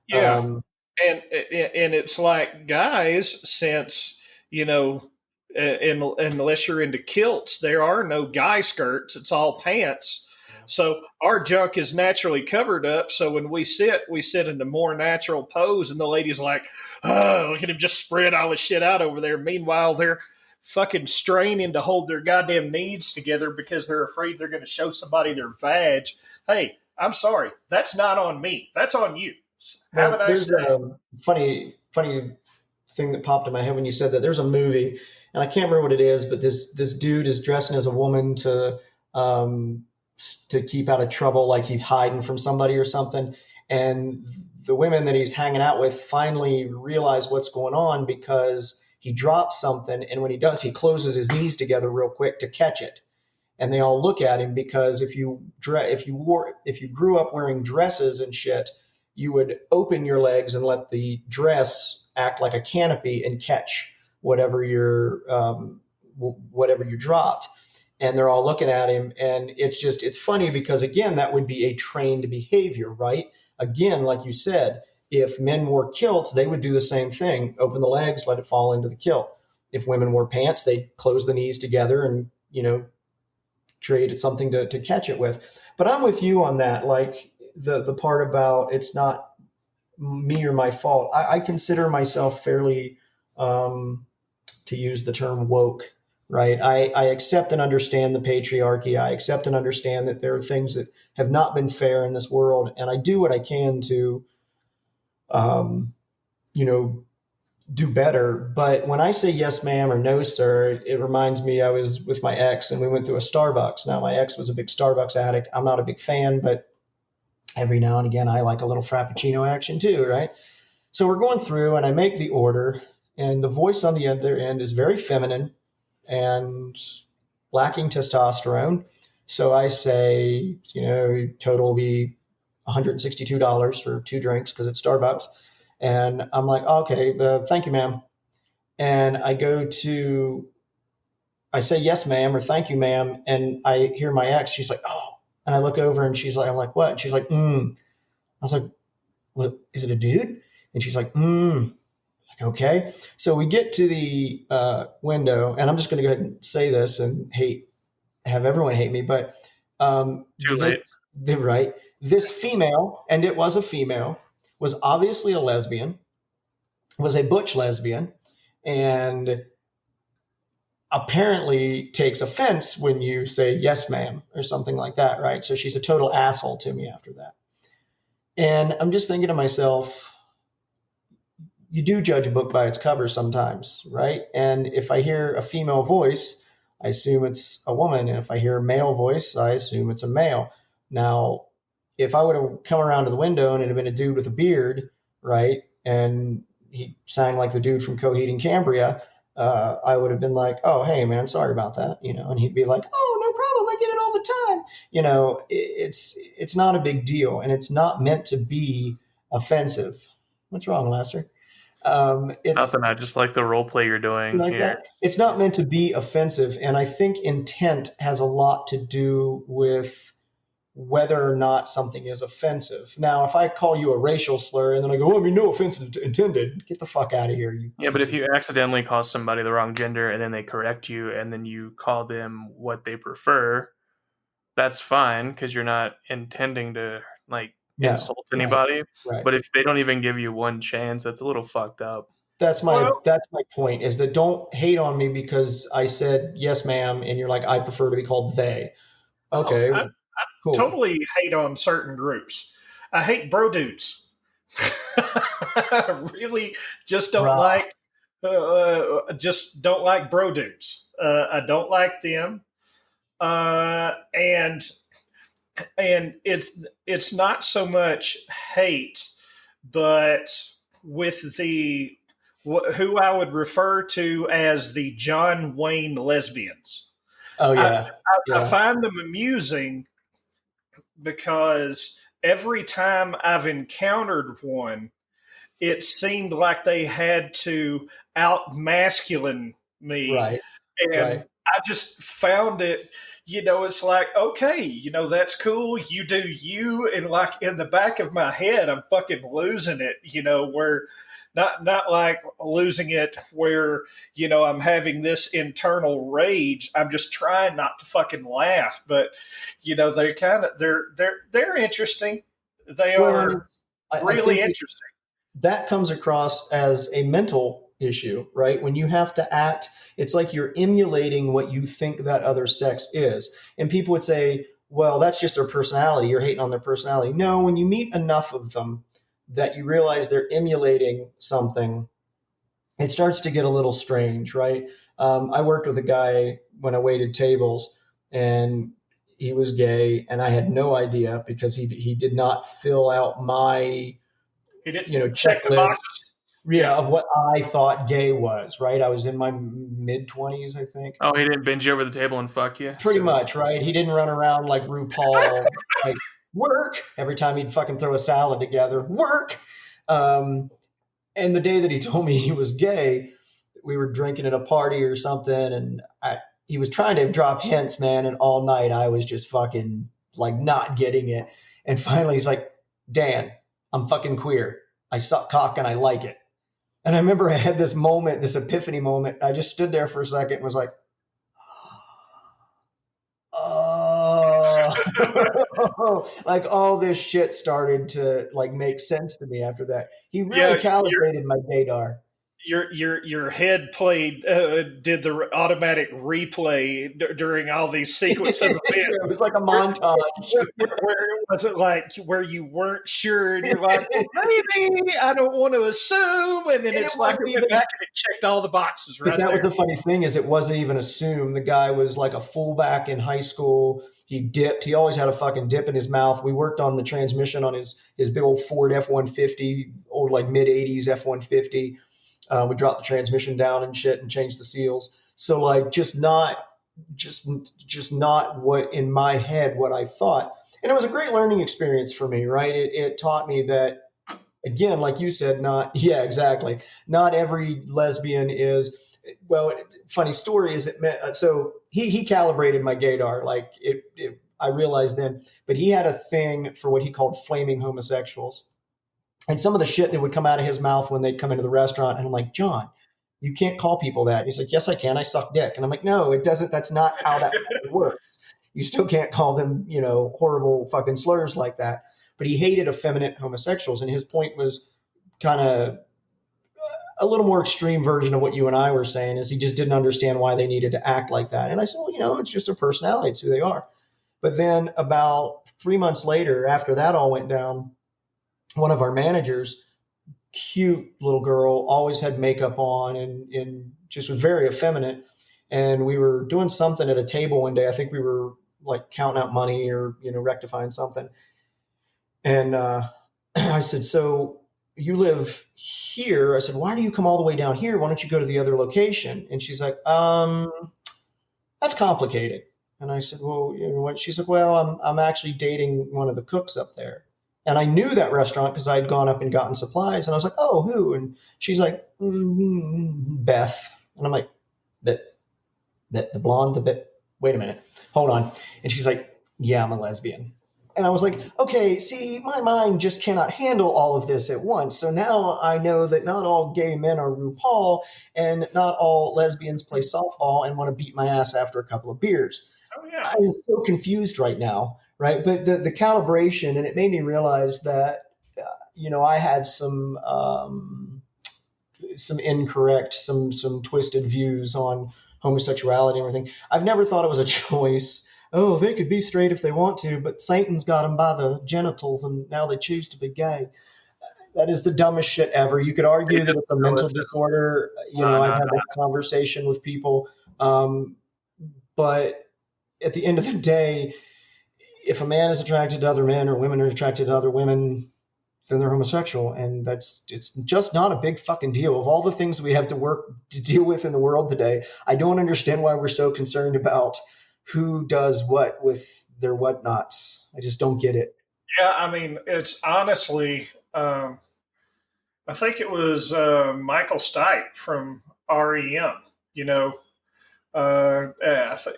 [SPEAKER 3] yeah,
[SPEAKER 2] Um,
[SPEAKER 3] and it's like, guys, since you know unless you're into kilts, there are no guy skirts, it's all pants, so our junk is naturally covered up, so when we sit in a more natural pose, and the lady's like, oh, look at him just spread all his shit out over there, meanwhile they're fucking straining to hold their goddamn knees together because they're afraid they're going to show somebody their vag. Hey, I'm sorry, that's not on me, that's on you. Have a
[SPEAKER 2] well,
[SPEAKER 3] nice
[SPEAKER 2] there's
[SPEAKER 3] day.
[SPEAKER 2] a funny thing that popped in my head when you said that. There's a movie, and I can't remember what it is, but this dude is dressing as a woman um, to keep out of trouble, like he's hiding from somebody or something. And the women that he's hanging out with finally realize what's going on because he drops something, and when he does, he closes his knees together real quick to catch it. And they all look at him because if you grew up wearing dresses and shit, you would open your legs and let the dress act like a canopy and catch whatever whatever you dropped. And they're all looking at him, and it's funny because again, that would be a trained behavior, right? Again, like you said, if men wore kilts, they would do the same thing: open the legs, let it fall into the kilt. If women wore pants, they close the knees together and created something to catch it with. But I'm with you on that. Like the part about it's not me or my fault. I consider myself fairly, to use the term woke, right? I accept and understand the patriarchy. I accept and understand that there are things that have not been fair in this world. And I do what I can to, um, you know, do better. But when I say yes, ma'am, or no, sir, it reminds me I was with my ex and we went through a Starbucks. Now, my ex was a big Starbucks addict. I'm not a big fan, but every now and again, I like a little Frappuccino action too, right? So we're going through and I make the order, and the voice on the other end is very feminine and lacking testosterone. So I say, total will be $162 for two drinks because it's Starbucks. And I'm like, okay, thank you, ma'am. And I say, yes, ma'am, or thank you, ma'am. And I hear my ex, she's like, oh, and I look over and she's like, I'm like, what? And she's like, I was like, what, is it a dude? And she's like, like, okay. So we get to the window, and I'm just going to go ahead and say this and have everyone hate me, but
[SPEAKER 1] Too late.
[SPEAKER 2] right, this female, and it was a female, was obviously a lesbian, was a butch lesbian, and apparently takes offense when you say yes ma'am or something like that, right? So she's a total asshole to me after that. And I'm just thinking to myself, you do judge a book by its cover sometimes, right? And if I hear a female voice, I assume it's a woman. And if I hear a male voice, I assume it's a male. Now, if I would have come around to the window and it had been a dude with a beard, right? And he sang like the dude from Coheed and Cambria, I would have been like, oh, hey, man, sorry about that. And he'd be like, oh, no problem. I get it all the time. It's not a big deal. And it's not meant to be offensive. What's wrong, Lester? It's
[SPEAKER 1] Nothing. I just like the role play you're doing
[SPEAKER 2] like
[SPEAKER 1] here.
[SPEAKER 2] that. It's not meant to be offensive. And I think intent has a lot to do with whether or not something is offensive. Now, if I call you a racial slur and then I go, I mean, no offense intended, get the fuck out of here.
[SPEAKER 1] Yeah, but if you accidentally call somebody the wrong gender and then they correct you and then you call them what they prefer, that's fine because you're not intending to like
[SPEAKER 2] No,
[SPEAKER 1] insult
[SPEAKER 2] right,
[SPEAKER 1] anybody.
[SPEAKER 2] right.
[SPEAKER 1] But if they don't even give you one chance, that's a little fucked up.
[SPEAKER 3] Well,
[SPEAKER 2] That's my point is that don't hate on me because I said yes, ma'am, and you're like, I prefer to be called they.
[SPEAKER 3] oh,
[SPEAKER 2] Okay,
[SPEAKER 3] I
[SPEAKER 2] well, cool.
[SPEAKER 3] totally hate on certain groups. I hate bro dudes. I really just don't
[SPEAKER 2] Bruh.
[SPEAKER 3] like just don't like bro dudes. I don't like them, and it's not so much hate, but with the who I would refer to as the John Wayne lesbians.
[SPEAKER 2] Oh
[SPEAKER 3] I,
[SPEAKER 2] yeah.
[SPEAKER 3] I
[SPEAKER 2] Yeah.
[SPEAKER 3] find them amusing because every time I've encountered one, it seemed like they had to out masculine me.
[SPEAKER 2] Right.
[SPEAKER 3] And
[SPEAKER 2] Right.
[SPEAKER 3] I just found it, it's like, okay, that's cool. You do you. And like in the back of my head, I'm fucking losing it, where not like losing it where, I'm having this internal rage. I'm just trying not to fucking laugh. But, they kind of, they're interesting. They
[SPEAKER 2] Well, and
[SPEAKER 3] are
[SPEAKER 2] I
[SPEAKER 3] really
[SPEAKER 2] think
[SPEAKER 3] interesting.
[SPEAKER 2] that comes across as a mental issue, right? When you have to act, it's like you're emulating what you think that other sex is. And people would say, well, that's just their personality. You're hating on their personality. No, when you meet enough of them that you realize they're emulating something, it starts to get a little strange, right? I worked with a guy when I waited tables, and he was gay, and I had no idea because he did not fill out my
[SPEAKER 3] He didn't check the
[SPEAKER 2] checklist,
[SPEAKER 3] boxes.
[SPEAKER 2] yeah,
[SPEAKER 3] Yeah.
[SPEAKER 2] of what I thought gay was, right? I was in my mid 20s, I think.
[SPEAKER 1] Oh, he didn't bend you over the table and fuck you.
[SPEAKER 2] Pretty
[SPEAKER 1] So
[SPEAKER 2] much, right? He didn't run around like RuPaul, like work every time he'd fucking throw a salad together. Work. Um, and the day that he told me he was gay, we were drinking at a party or something, and he was trying to drop hints, man. And all night I was just fucking like not getting it. And finally, he's like, "Dan, I'm fucking queer. I suck cock and I like it." And I remember I had this moment, this epiphany moment. I just stood there for a second and was like, oh, like all this shit started to like make sense to me after that. He really
[SPEAKER 3] Yeah,
[SPEAKER 2] calibrated my gaydar.
[SPEAKER 3] your head played did the automatic replay during all these sequence of events.
[SPEAKER 2] It was like a montage.
[SPEAKER 3] Where it wasn't like where you weren't sure and you're like, well, maybe I don't want to assume, and then
[SPEAKER 2] And it
[SPEAKER 3] it's like
[SPEAKER 2] wasn't
[SPEAKER 3] it
[SPEAKER 2] even,
[SPEAKER 3] went back and it checked all the boxes
[SPEAKER 2] but
[SPEAKER 3] right
[SPEAKER 2] that was
[SPEAKER 3] there.
[SPEAKER 2] the funny thing is it wasn't even assumed. The guy was like a fullback in high school. He dipped. He always had a fucking dip in his mouth. We worked on the transmission on his big old Ford F-150, old like mid '80s F-150. We dropped the transmission down and shit and changed the seals. So like just not what in my head what I thought. And it was a great learning experience for me, right? It taught me that again, like you said, not yeah, exactly. Not every lesbian is well. Funny story is so he calibrated my gaydar like I realized then, but he had a thing for what he called flaming homosexuals and some of the shit that would come out of his mouth when they'd come into the restaurant. And I'm like, John, you can't call people that. And he's like, yes, I can. I suck dick. And I'm like, no, it doesn't. That's not how that works. You still can't call them, horrible fucking slurs like that. But he hated effeminate homosexuals. And his point was kind of a little more extreme version of what you and I were saying is he just didn't understand why they needed to act like that. And I said, well, it's just their personality. It's who they are. But then about 3 months later, after that all went down, one of our managers, cute little girl, always had makeup on and just was very effeminate. And we were doing something at a table one day. I think we were like counting out money or, rectifying something. And I said, so you live here? I said, why do you come all the way down here? Why don't you go to the other location? And she's like, that's complicated. And I said, well, what? She's like, well, I'm actually dating one of the cooks up there. And I knew that restaurant because I'd gone up and gotten supplies. And I was like, oh, who? And she's like, Beth. And I'm like, Beth, the blonde, wait a minute, hold on. And she's like, yeah, I'm a lesbian. And I was like, okay, see, my mind just cannot handle all of this at once. So now I know that not all gay men are RuPaul and not all lesbians play softball and want to beat my ass after a couple of beers.
[SPEAKER 3] Oh yeah.
[SPEAKER 2] I am so confused right now, right? But the calibration, and it made me realize that, I had some incorrect, some twisted views on homosexuality and everything. I've never thought it was a choice. Oh, they could be straight if they want to, but Satan's got them by the genitals and now they choose to be gay. That is the dumbest shit ever. You could argue that it's a mental disorder. I've had that conversation with people. But at the end of the day, if a man is attracted to other men or women are attracted to other women, then they're homosexual. And it's just not a big fucking deal. Of all the things we have to deal with in the world today, I don't understand why we're so concerned about who does what with their whatnots. I just don't get it.
[SPEAKER 3] Yeah, I mean, it's honestly, I think it was Michael Stipe from REM.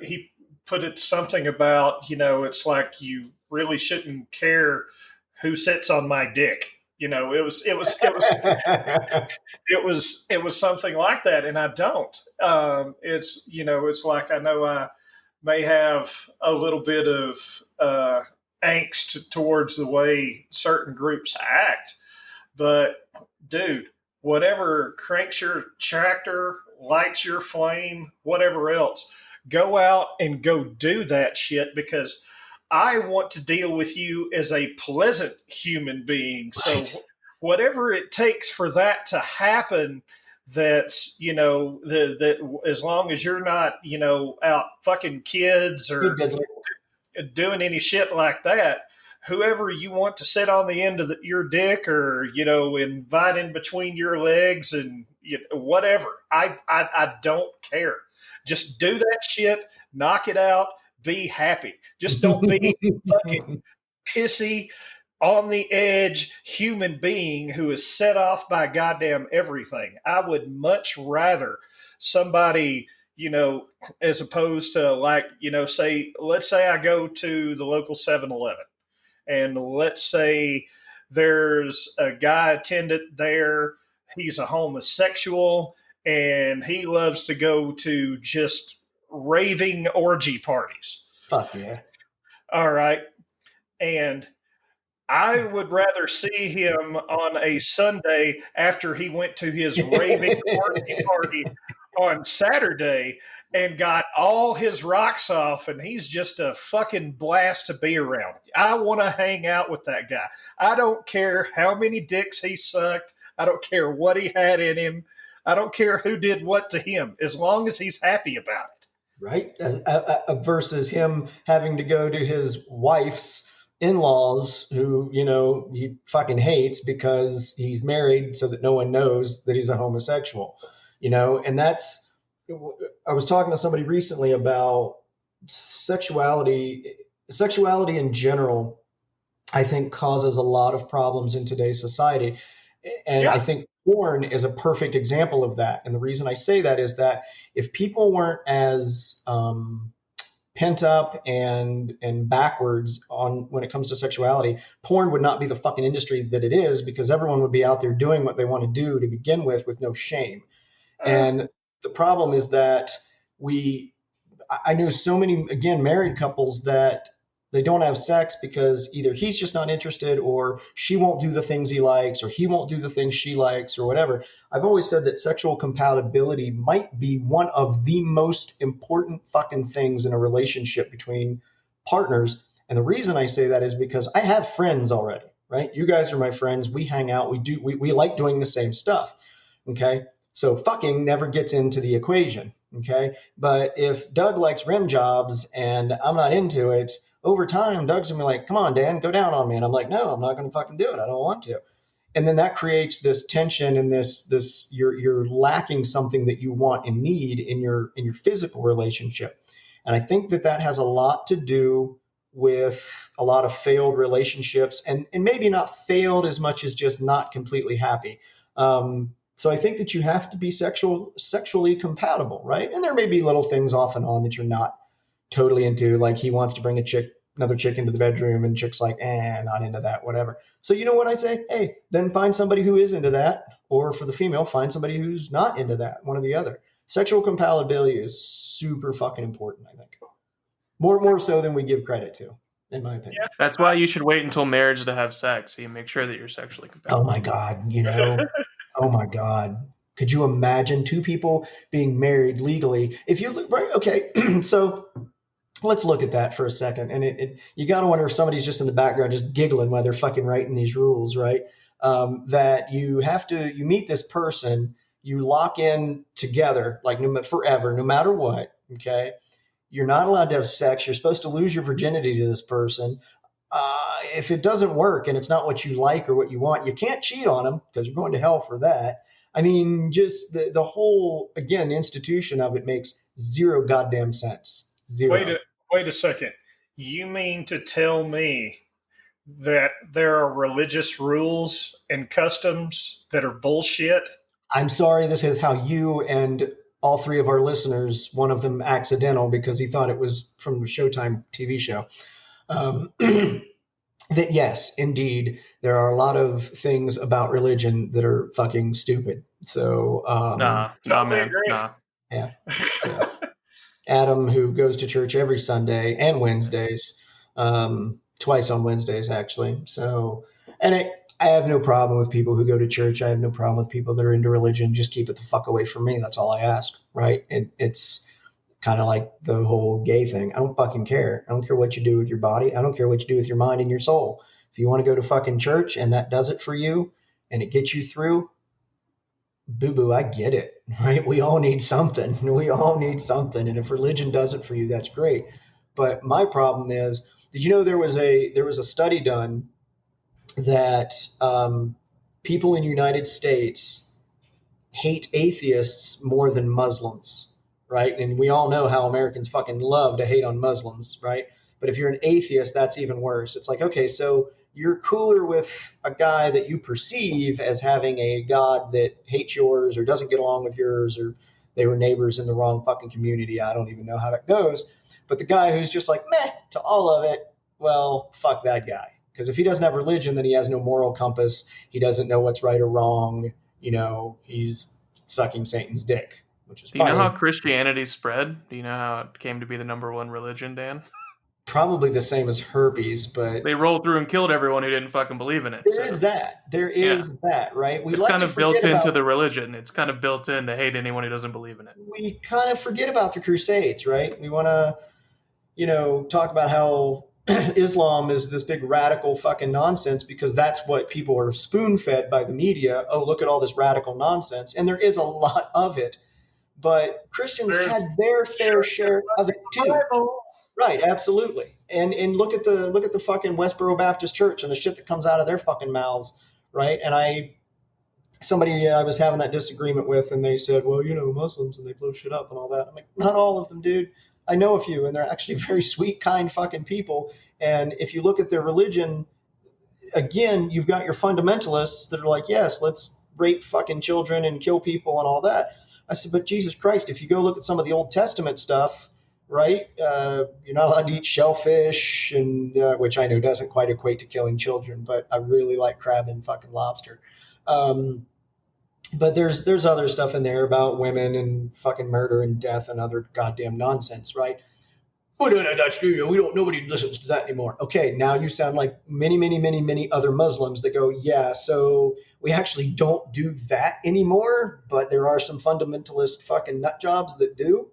[SPEAKER 3] He put it something about, it's like you really shouldn't care who sits on my dick. It was something like that, and I don't. It's like I know I may have a little bit of angst towards the way certain groups act, but dude, whatever cranks your tractor, lights your flame, whatever else, go out and go do that shit because I want to deal with you as a pleasant human being. Right. So whatever it takes for that to happen, that's, that as long as you're not, out fucking kids or doing any shit like that, whoever you want to sit on the end of your dick or, invite in between your legs and whatever, I don't care. Just do that shit, knock it out, be happy. Just don't be fucking pissy, on the edge human being who is set off by goddamn everything. I would much rather somebody, as opposed to let's say I go to the local 7-Eleven and let's say there's a guy attendant there. He's a homosexual and he loves to go to just raving orgy parties.
[SPEAKER 2] Fuck yeah.
[SPEAKER 3] All right. And I would rather see him on a Sunday after he went to his raving orgy party on Saturday and got all his rocks off, and he's just a fucking blast to be around. I want to hang out with that guy. I don't care how many dicks he sucked. I don't care what he had in him. I don't care who did what to him, as long as he's happy about it.
[SPEAKER 2] Right? Versus him having to go to his wife's in-laws who, he fucking hates because he's married so that no one knows that he's a homosexual, and I was talking to somebody recently about sexuality in general, I think causes a lot of problems in today's society. And yeah. I think porn is a perfect example of that. And the reason I say that is that if people weren't as pent up and backwards on when it comes to sexuality, porn would not be the fucking industry that it is because everyone would be out there doing what they want to do to begin with no shame. And the problem is that I knew so many, again, married couples that They don't have sex because either he's just not interested, or she won't do the things he likes, or he won't do the things she likes, or whatever. I've always said that sexual compatibility might be one of the most important fucking things in a relationship between partners. And the reason I say that is because I have friends already, right? You guys are my friends. We hang out. We like doing the same stuff. Okay. So fucking never gets into the equation. Okay. But if Doug likes rim jobs and I'm not into it, over time, Doug's gonna be like, come on, Dan, go down on me. And I'm like, no, I'm not gonna fucking do it. I don't want to. And then that creates this tension and this you're lacking something that you want and need in your physical relationship. And I think that that has a lot to do with a lot of failed relationships, and maybe not failed as much as just not completely happy. So I think that you have to be sexually compatible, right? And there may be little things off and on that you're not totally into, like he wants to bring another chick into the bedroom, and chick's like, not into that, whatever. So you know what I say? Hey, then find somebody who is into that, or for the female, find somebody who's not into that, one or the other. Sexual compatibility is super fucking important, I think. More so than we give credit to, in my opinion.
[SPEAKER 3] Yeah.
[SPEAKER 1] That's why you should wait until marriage to have sex. So you make sure that you're sexually
[SPEAKER 2] Oh
[SPEAKER 1] compatible.
[SPEAKER 2] my God, oh my God. Could you imagine two people being married legally? If you look, right, okay, so let's look at that for a second. And you got to wonder if somebody's just in the background just giggling while they're fucking writing these rules, right? That you meet this person, you lock in together, like forever, no matter what, okay? You're not allowed to have sex. You're supposed to lose your virginity to this person. If it doesn't work and it's not what you like or what you want, you can't cheat on them because you're going to hell for that. I mean, just the whole, again, institution of it makes zero goddamn sense. Zero.
[SPEAKER 3] Wait a second. You mean to tell me that there are religious rules and customs that are bullshit?
[SPEAKER 2] I'm sorry, this is how you and all three of our listeners, one of them accidental because he thought it was from the Showtime TV show. That yes, indeed, there are a lot of things about religion that are fucking stupid. So,
[SPEAKER 1] Nah,
[SPEAKER 3] Totally
[SPEAKER 1] man,
[SPEAKER 3] agree.
[SPEAKER 1] nah.
[SPEAKER 2] yeah. So, Adam, who goes to church every Sunday and Wednesdays, twice on Wednesdays actually. So, and I have no problem with people who go to church. I have no problem with people that are into religion. Just keep it the fuck away from me. That's all I ask, right? It's kind of like the whole gay thing. I don't fucking care. I don't care what you do with your body. I don't care what you do with your mind and your soul. If you want to go to fucking church and that does it for you and it gets you through, boo boo, I get it, right? We all need something. We all need something. And if religion does it for you, that's great. But my problem is, did you know there was a study done that people in the United States hate atheists more than Muslims, right? And we all know how Americans fucking love to hate on Muslims, right? But if you're an atheist, that's even worse. It's like, okay, so you're cooler with a guy that you perceive as having a God that hates yours or doesn't get along with yours, or they were neighbors in the wrong fucking community. I don't even know how that goes. But the guy who's just like, meh, to all of it, well, fuck that guy. Because if he doesn't have religion, then he has no moral compass. He doesn't know what's right or wrong. He's sucking Satan's dick, which is
[SPEAKER 1] Do you know
[SPEAKER 2] funny.
[SPEAKER 1] how Christianity spread? Do you know how it came to be the number one religion, Dan?
[SPEAKER 2] Probably the same as herpes, but
[SPEAKER 1] They rolled through and killed everyone who didn't fucking believe in it.
[SPEAKER 2] there is that. There is that, right? We
[SPEAKER 1] It's
[SPEAKER 2] like
[SPEAKER 1] kind
[SPEAKER 2] to
[SPEAKER 1] of built
[SPEAKER 2] forget
[SPEAKER 1] into
[SPEAKER 2] about.
[SPEAKER 1] the religion. It's kind of built in to hate anyone who doesn't believe in it.
[SPEAKER 2] We kind of forget about the Crusades, right? We want to, talk about how Islam is this big radical fucking nonsense because that's what people are spoon fed by the media. Oh, look at all this radical nonsense. And there is a lot of it. But Christians
[SPEAKER 3] There's
[SPEAKER 2] had their fair share of it too.
[SPEAKER 3] Bible.
[SPEAKER 2] Right, absolutely. And look at the fucking Westboro Baptist Church and the shit that comes out of their fucking mouths, right? And somebody I was having that disagreement with, and they said, well, Muslims and they blow shit up and all that. I'm like, not all of them, dude. I know a few, and they're actually very sweet, kind fucking people. And if you look at their religion, again, you've got your fundamentalists that are like, yes, let's rape fucking children and kill people and all that. I said, but Jesus Christ, if you go look at some of the Old Testament stuff, right? You're not allowed to eat shellfish, and which I know doesn't quite equate to killing children, but I really like crab and fucking lobster. But there's other stuff in there about women and fucking murder and death and other goddamn nonsense, right? "Oh, no, that's we don't. Nobody listens to that anymore." Okay, now you sound like many other Muslims that go, "Yeah, so we actually don't do that anymore, but there are some fundamentalist fucking nut jobs that do."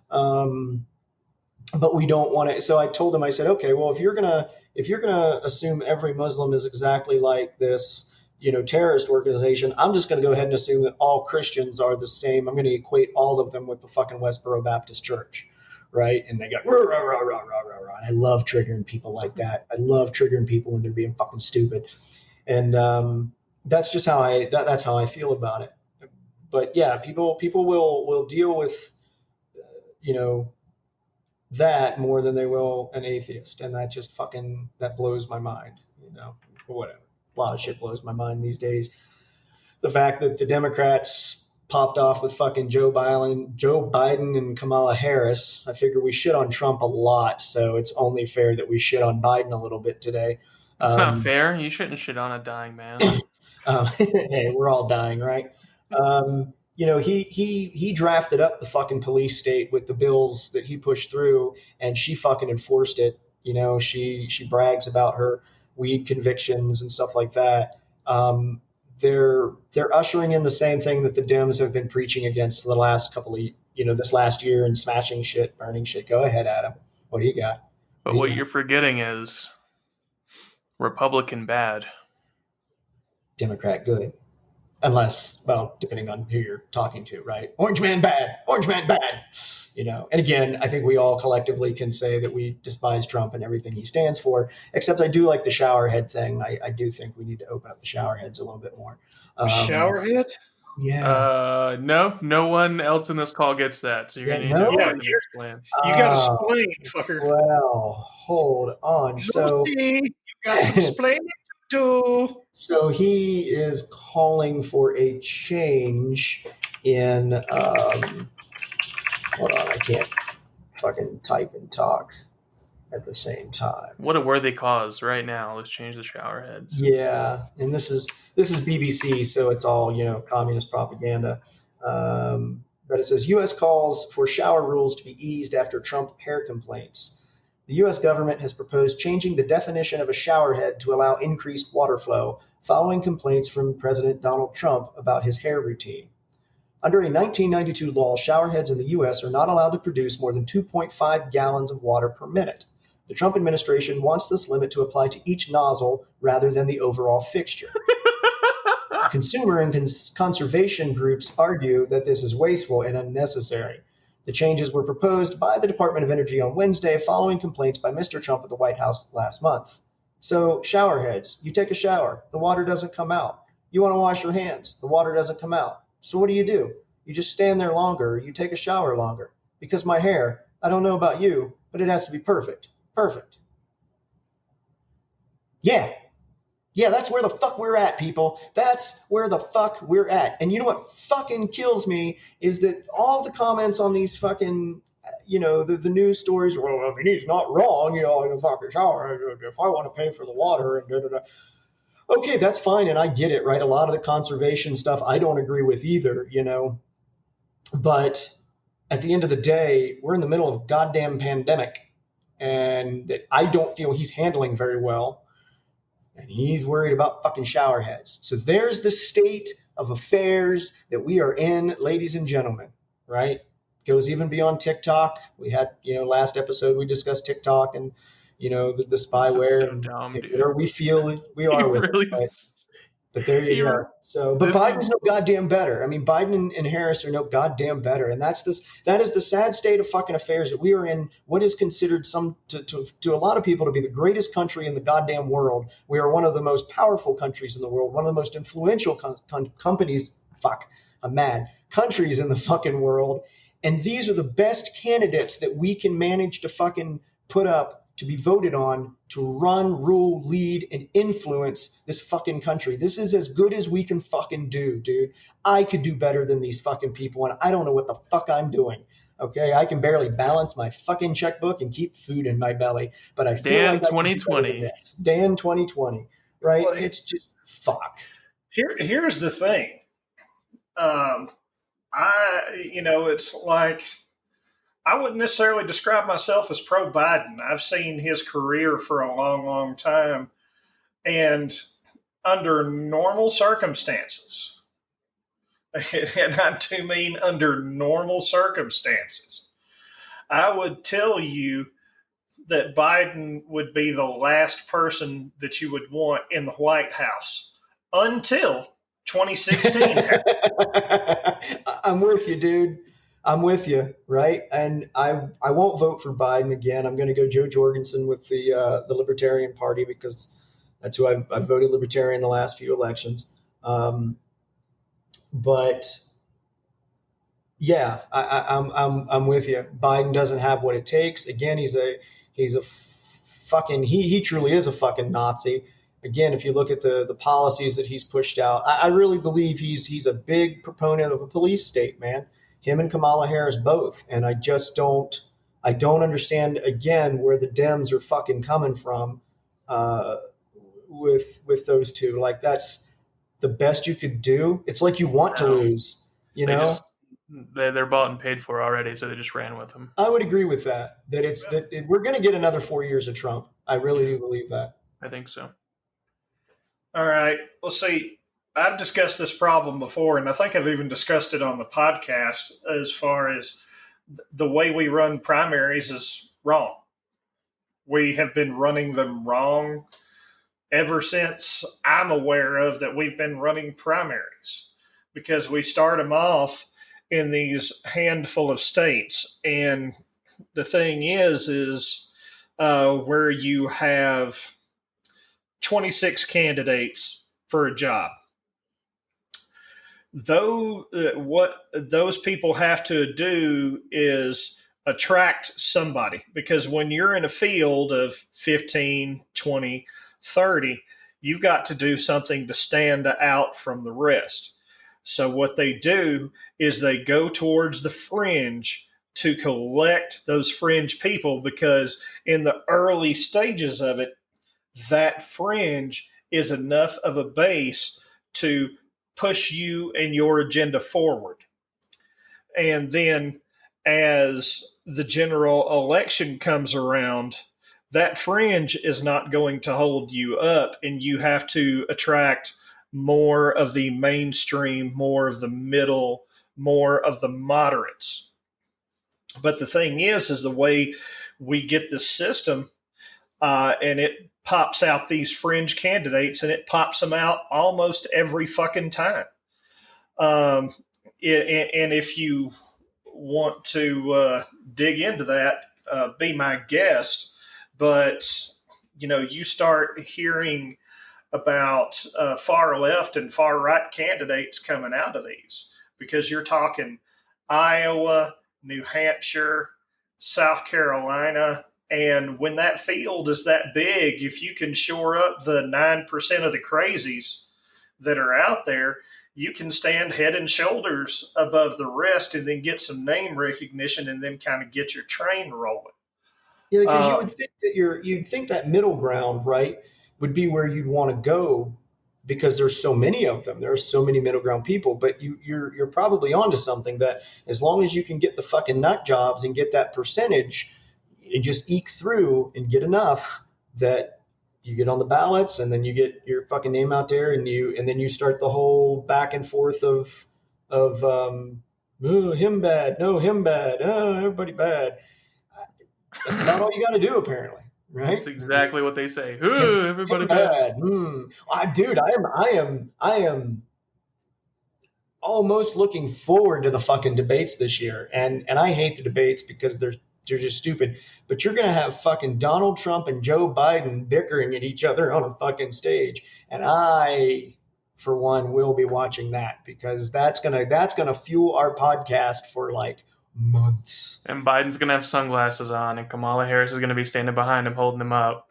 [SPEAKER 2] But we don't want to. So I told him, I said, okay, well, if you're gonna assume every Muslim is exactly like this, terrorist organization, I'm just going to go ahead and assume that all Christians are the same. I'm going to equate all of them with the fucking Westboro Baptist Church, right? And they go rah, rah, rah, rah, rah, rah, rah. And I love triggering people like that. I love triggering people when they're being fucking stupid, and that's just how that's how I feel about it. But yeah, people will deal with you know that more than they will an atheist, and that just fucking that blows my mind, or whatever. A lot of shit blows my mind these days. The fact that the Democrats popped off with fucking Joe Biden and Kamala Harris. I figure we shit on Trump a lot, so it's only fair that we shit on Biden a little bit today.
[SPEAKER 1] That's not fair. You shouldn't shit on a dying man.
[SPEAKER 2] Hey, we're all dying, right? He drafted up the fucking police state with the bills that he pushed through, and she fucking enforced it. She brags about her weed convictions and stuff like that. They're ushering in the same thing that the Dems have been preaching against for the last couple of this last year, and smashing shit, burning shit. Go ahead, Adam. What do you got?
[SPEAKER 1] But what you're forgetting is Republican bad.
[SPEAKER 2] Democrat good. Unless, well, depending on who you're talking to, right? Orange man bad, orange man bad. And again, I think we all collectively can say that we despise Trump and everything he stands for, except I do like the shower head thing. I do think we need to open up the shower heads a little bit more.
[SPEAKER 3] Showerhead?
[SPEAKER 2] Yeah.
[SPEAKER 1] No one else in this call gets that, so you're going to need to explain.
[SPEAKER 3] You got to explain, fucker.
[SPEAKER 2] Well, hold on. So
[SPEAKER 3] you got to explain it too.
[SPEAKER 2] So he is calling for a change in. Hold on, I can't fucking type and talk at the same time.
[SPEAKER 1] What a worthy cause right now. Let's change the shower heads.
[SPEAKER 2] Yeah, and this is BBC, so it's all communist propaganda. But it says U.S. calls for shower rules to be eased after Trump hair complaints. The U.S. government has proposed changing the definition of a showerhead to allow increased water flow following complaints from President Donald Trump about his hair routine. Under a 1992 law, showerheads in the U.S. are not allowed to produce more than 2.5 gallons of water per minute. The Trump administration wants this limit to apply to each nozzle rather than the overall fixture. Consumer and conservation groups argue that this is wasteful and unnecessary. The changes were proposed by the Department of Energy on Wednesday following complaints by Mr. Trump at the White House last month. So, showerheads, you take a shower, the water doesn't come out. You want to wash your hands, the water doesn't come out. So what do? You just stand there longer, you take a shower longer. Because my hair, I don't know about you, but it has to be perfect. Perfect. Yeah, that's where the fuck we're at, people. That's where the fuck we're at. And you know what fucking kills me is that all the comments on these fucking, the news stories, well, I mean, he's not wrong, in a fucking shower, if I want to pay for the water, and da-da-da. Okay, that's fine, and I get it, right? A lot of the conservation stuff I don't agree with either, But at the end of the day, we're in the middle of a goddamn pandemic, and that I don't feel he's handling very well. And he's worried about fucking shower heads. So there's the state of affairs that we are in, ladies and gentlemen, right? Goes even beyond TikTok. We had, last episode we discussed TikTok and, the spyware.
[SPEAKER 1] So dumb, dude.
[SPEAKER 2] Where we feel we are with
[SPEAKER 1] really
[SPEAKER 2] it. Right? But there you go. So, but Biden's no goddamn better. I mean, Biden and Harris are no goddamn better, and that is the sad state of fucking affairs that we are in. What is considered to a lot of people to be the greatest country in the goddamn world. We are one of the most powerful countries in the world, one of the most influential companies. I'm mad. Countries in the fucking world, and these are the best candidates that we can manage to fucking put up to be voted on to run, rule, lead, and influence this fucking country. This is as good as we can fucking do, dude. I could do better than these fucking people, and I don't know what the fuck I'm doing. Okay, I can barely balance my fucking checkbook and keep food in my belly, but I feel
[SPEAKER 1] Dan
[SPEAKER 2] like
[SPEAKER 1] 2020.
[SPEAKER 2] Dan 2020, right? Well, it's just fuck.
[SPEAKER 3] Here's the thing. It's like I wouldn't necessarily describe myself as pro Biden. I've seen his career for a long, long time. And under normal circumstances, and I do mean under normal circumstances, I would tell you that Biden would be the last person that you would want in the White House until 2016 happened.
[SPEAKER 2] I'm with you, dude. I'm with you, right? And I won't vote for Biden again. I'm going to go Joe Jorgensen with the Libertarian Party because that's who I've voted Libertarian the last few elections. But yeah, I'm with you. Biden doesn't have what it takes. Again, he's a fucking he truly is a fucking Nazi. Again, if you look at the policies that he's pushed out, I really believe he's a big proponent of a police state, man. Him and Kamala Harris both, and I don't understand again where the Dems are fucking coming from uh, with those two. Like that's the best you could do. It's like you want to
[SPEAKER 1] No,
[SPEAKER 2] lose, you
[SPEAKER 1] they
[SPEAKER 2] know.
[SPEAKER 1] just they're bought and paid for already, so they just ran with them.
[SPEAKER 2] I would agree with that. We're going to get another 4 years of Trump. I really
[SPEAKER 1] Yeah,
[SPEAKER 2] do believe that.
[SPEAKER 1] I think so.
[SPEAKER 3] All right. Well, see, I've discussed this problem before, and I think I've even discussed it on the podcast as far as the way we run primaries is wrong. We have been running them wrong ever since I'm aware of that we've been running primaries because we start them off in these handful of states. And the thing is where you have 26 candidates for a job. Though what those people have to do is attract somebody because when you're in a field of 15, 20, 30, you've got to do something to stand out from the rest. So what they do is they go towards the fringe to collect those fringe people because in the early stages of it, that fringe is enough of a base to push you and your agenda forward. And then as the general election comes around, that fringe is not going to hold you up, and you have to attract more of the mainstream, more of the middle, more of the moderates. But the thing is the way we get this system, and it pops out these fringe candidates, and it pops them out almost every fucking time. Um, and if you want to dig into that, be my guest. But you start hearing about far left and far right candidates coming out of these because you're talking Iowa, New Hampshire, South Carolina. And when that field is that big, if you can shore up the 9% of the crazies that are out there, you can stand head and shoulders above the rest and then get some name recognition and then kind of get your train rolling.
[SPEAKER 2] Yeah, because you
[SPEAKER 3] Uh,
[SPEAKER 2] would think that you'd think that middle ground, right, would be where you'd want to go because there's so many of them. There are so many middle ground people, but you're probably onto something that as long as you can get the fucking nut jobs and get that percentage and just eke through and get enough that you get on the ballots and then you get your fucking name out there and then you start the whole back and forth of oh, him bad, no him bad, oh, everybody bad. That's about all you got to do, apparently, right?
[SPEAKER 1] That's exactly what they say. Ooh, everybody
[SPEAKER 2] Him
[SPEAKER 1] bad.
[SPEAKER 2] bad. Dude, I am almost looking forward to the fucking debates this year, and I hate the debates because they're just stupid. But you're gonna have fucking Donald Trump and Joe Biden bickering at each other on a fucking stage, and I, for one, will be watching that because that's gonna fuel our podcast for like months.
[SPEAKER 1] And Biden's gonna have sunglasses on, and Kamala Harris is gonna be standing behind him, holding him up.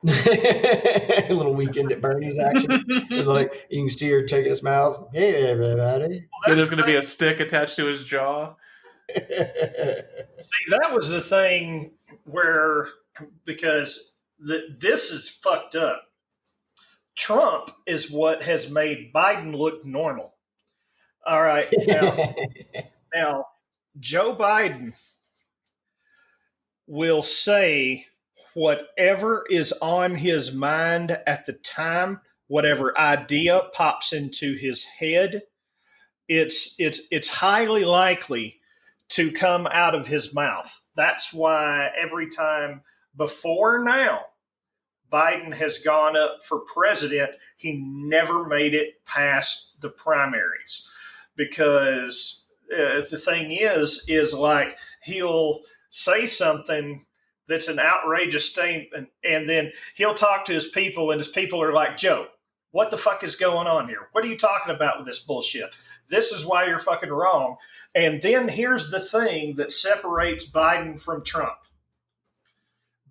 [SPEAKER 2] A little weekend at Bernie's action. It's like you can see her taking a smile. Hey, everybody.
[SPEAKER 1] Then
[SPEAKER 3] that's
[SPEAKER 1] there's gonna be a stick attached to his jaw.
[SPEAKER 3] See, that was the thing where because this is fucked up. Trump is what has made Biden look normal. All right, now Joe Biden will say whatever is on his mind at the time, whatever idea pops into his head, it's highly likely to come out of his mouth. That's why every time before now Biden has gone up for president, he never made it past the primaries because the thing is like he'll say something that's an outrageous statement, and then he'll talk to his people, and his people are like, Joe, what the fuck is going on here? What are you talking about with this bullshit? This is why you're fucking wrong. And then here's the thing that separates Biden from Trump.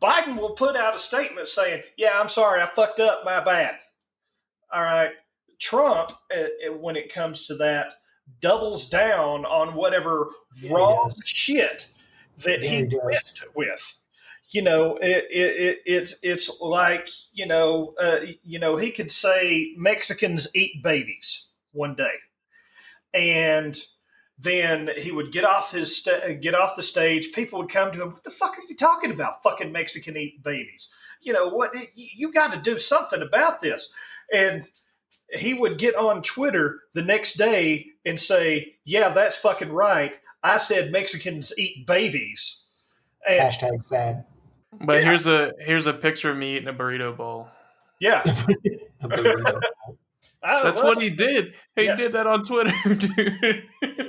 [SPEAKER 3] Biden will put out a statement saying, yeah, I'm sorry, I fucked up, my bad. All right. Trump, when it comes to that, doubles down on whatever wrong shit that he went with. It's like he could say Mexicans eat babies one day, and then he would get off the stage. People would come to him. What the fuck are you talking about? Fucking Mexican eating babies. What? You got to do something about this. And he would get on Twitter the next day and say, "Yeah, that's fucking right. I said Mexicans eat babies." And,
[SPEAKER 2] Hashtag sad.
[SPEAKER 1] But here's a picture of me eating a burrito bowl.
[SPEAKER 3] Yeah.
[SPEAKER 2] A burrito.
[SPEAKER 1] That's what he did. He did that on Twitter, dude.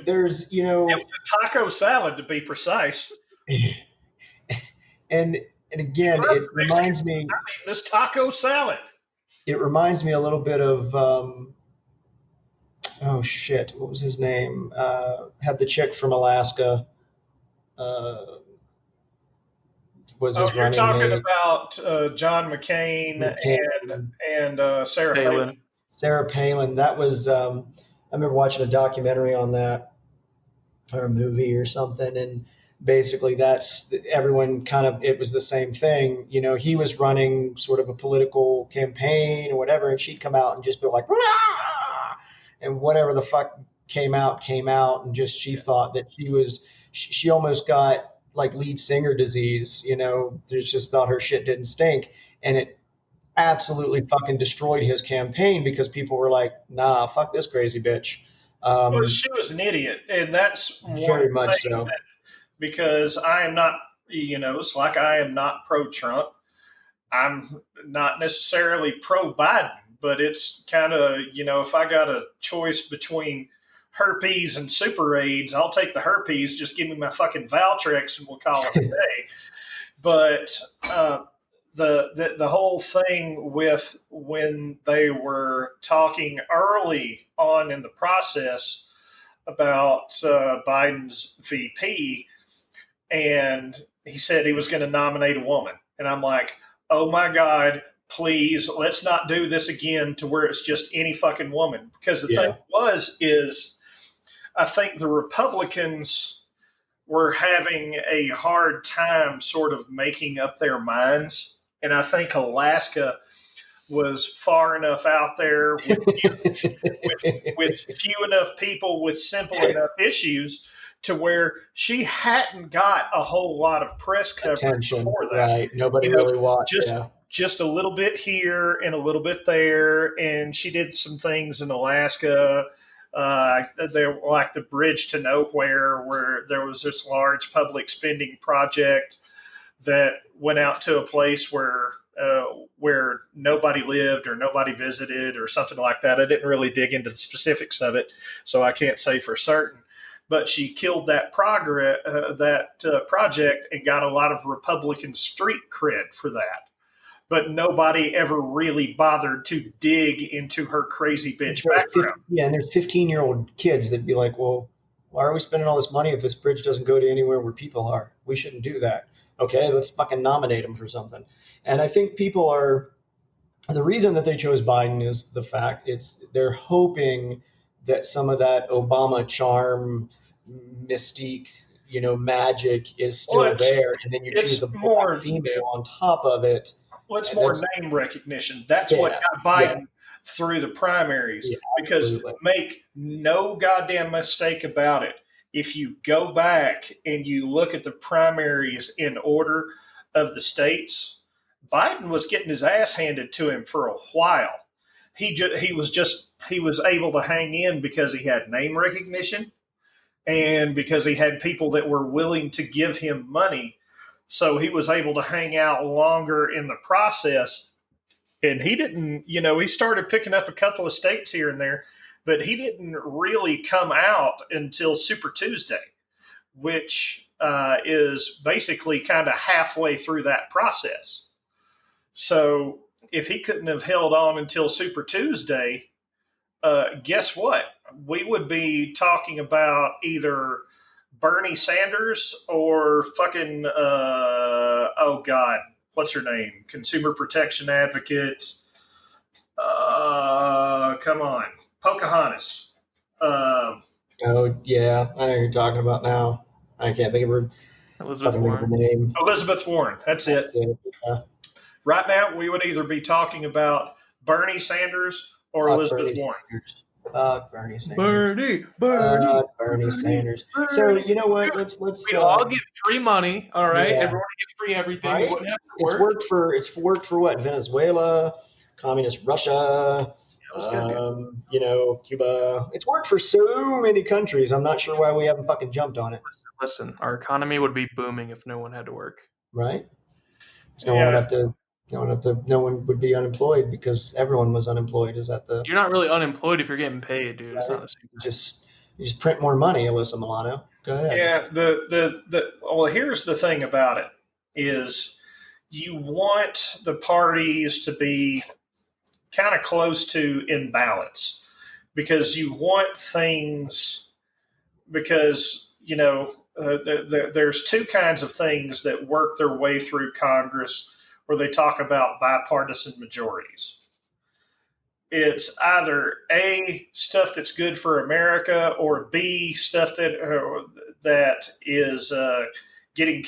[SPEAKER 2] There's,
[SPEAKER 3] it was a taco salad to be precise.
[SPEAKER 2] And again, it reminds me.
[SPEAKER 3] I mean, this taco salad.
[SPEAKER 2] It reminds me a little bit of oh shit, what was his name? Had the chick from Alaska. Was his
[SPEAKER 3] you're
[SPEAKER 2] running
[SPEAKER 3] talking
[SPEAKER 2] mate.
[SPEAKER 3] About John McCain and Sarah Palin.
[SPEAKER 2] Sarah Palin. That was I remember watching a documentary on that, or a movie or something, and basically that's everyone kind of, it was the same thing. He was running sort of a political campaign or whatever, and she'd come out and just be like, "Rah!" And whatever the fuck came out, and just she thought that she almost got like lead singer disease, just thought her shit didn't stink. And it absolutely fucking destroyed his campaign because people were like, nah, fuck this crazy bitch.
[SPEAKER 3] Well, she was an idiot. And that's
[SPEAKER 2] very much so.
[SPEAKER 3] Because I am not, it's like I am not pro-Trump. I'm not necessarily pro-Biden, but it's kind of, if I got a choice between herpes and super AIDS, I'll take the herpes. Just give me my fucking Valtrex and we'll call it a day. But the whole thing with when they were talking early on in the process about Biden's VP, and he said he was going to nominate a woman. And I'm like, oh my God, please, let's not do this again to where it's just any fucking woman. Because the thing is I think the Republicans were having a hard time sort of making up their minds. And I think Alaska was far enough out there with few enough people with simple enough issues to where she hadn't got a whole lot of press coverage before that.
[SPEAKER 2] Right. Nobody really watched.
[SPEAKER 3] Just a little bit here and a little bit there. And she did some things in Alaska. There, like the Bridge to Nowhere, where there was this large public spending project that went out to a place where nobody lived or nobody visited or something like that. I didn't really dig into the specifics of it, so I can't say for certain. But she killed that project and got a lot of Republican street cred for that. But nobody ever really bothered to dig into her crazy bitch background.
[SPEAKER 2] And there's 15-year-old kids that'd be like, well, why are we spending all this money if this bridge doesn't go to anywhere where people are? We shouldn't do that. Okay, let's fucking nominate them for something. And I think people are, the reason that they chose Biden is the fact they're hoping that some of that Obama charm, mystique, magic is still there. And then you choose a black female on top of it.
[SPEAKER 3] Well, it's more name recognition. That's what got Biden through the primaries. Because make no goddamn mistake about it. if you go back and you look at the primaries in order of the states, Biden was getting his ass handed to him for a while. He was able to hang in because he had name recognition and because he had people that were willing to give him money. So he was able to hang out longer in the process. And he didn't, he started picking up a couple of states here and there, but he didn't really come out until Super Tuesday, which is basically kind of halfway through that process. So if he couldn't have held on until Super Tuesday, guess what? We would be talking about either Bernie Sanders or fucking, oh God, what's her name? Consumer protection advocate. Come on. Pocahontas.
[SPEAKER 2] Oh yeah, I know who you're talking about now. I can't think of her
[SPEAKER 1] Elizabeth
[SPEAKER 2] fucking think of her
[SPEAKER 1] Warren.
[SPEAKER 2] name.
[SPEAKER 3] Elizabeth Warren. That's it.
[SPEAKER 2] Yeah.
[SPEAKER 3] Right now, we would either be talking about Bernie Sanders or
[SPEAKER 2] Fuck
[SPEAKER 3] Elizabeth
[SPEAKER 2] Bernie
[SPEAKER 3] Warren.
[SPEAKER 2] Sanders. Fuck Bernie Sanders.
[SPEAKER 1] Bernie
[SPEAKER 2] Sanders. So you know what? Let's
[SPEAKER 1] We'd all get free money, all right?
[SPEAKER 2] Yeah.
[SPEAKER 1] Everyone would get free everything.
[SPEAKER 2] right?
[SPEAKER 1] You wouldn't have to
[SPEAKER 2] It's
[SPEAKER 1] work.
[SPEAKER 2] worked for what? Venezuela, communist Russia,
[SPEAKER 1] That was good, dude.
[SPEAKER 2] Cuba. It's worked for so many countries. I'm not sure why we haven't fucking jumped on it.
[SPEAKER 1] Listen, our economy would be booming if no one had to work.
[SPEAKER 2] Right?
[SPEAKER 3] Yeah.
[SPEAKER 2] No one would be unemployed because everyone was unemployed. Is that the
[SPEAKER 1] You're not really unemployed if you're getting paid, dude. It's
[SPEAKER 2] Right.
[SPEAKER 1] not the same.
[SPEAKER 2] you just print more money, Alyssa Milano? Go ahead.
[SPEAKER 3] Yeah. Well, here's the thing about it is you want the parties to be kind of close to in balance because you want things because there's two kinds of things that work their way through Congress where they talk about bipartisan majorities. It's either A, stuff that's good for America, or B, stuff that is getting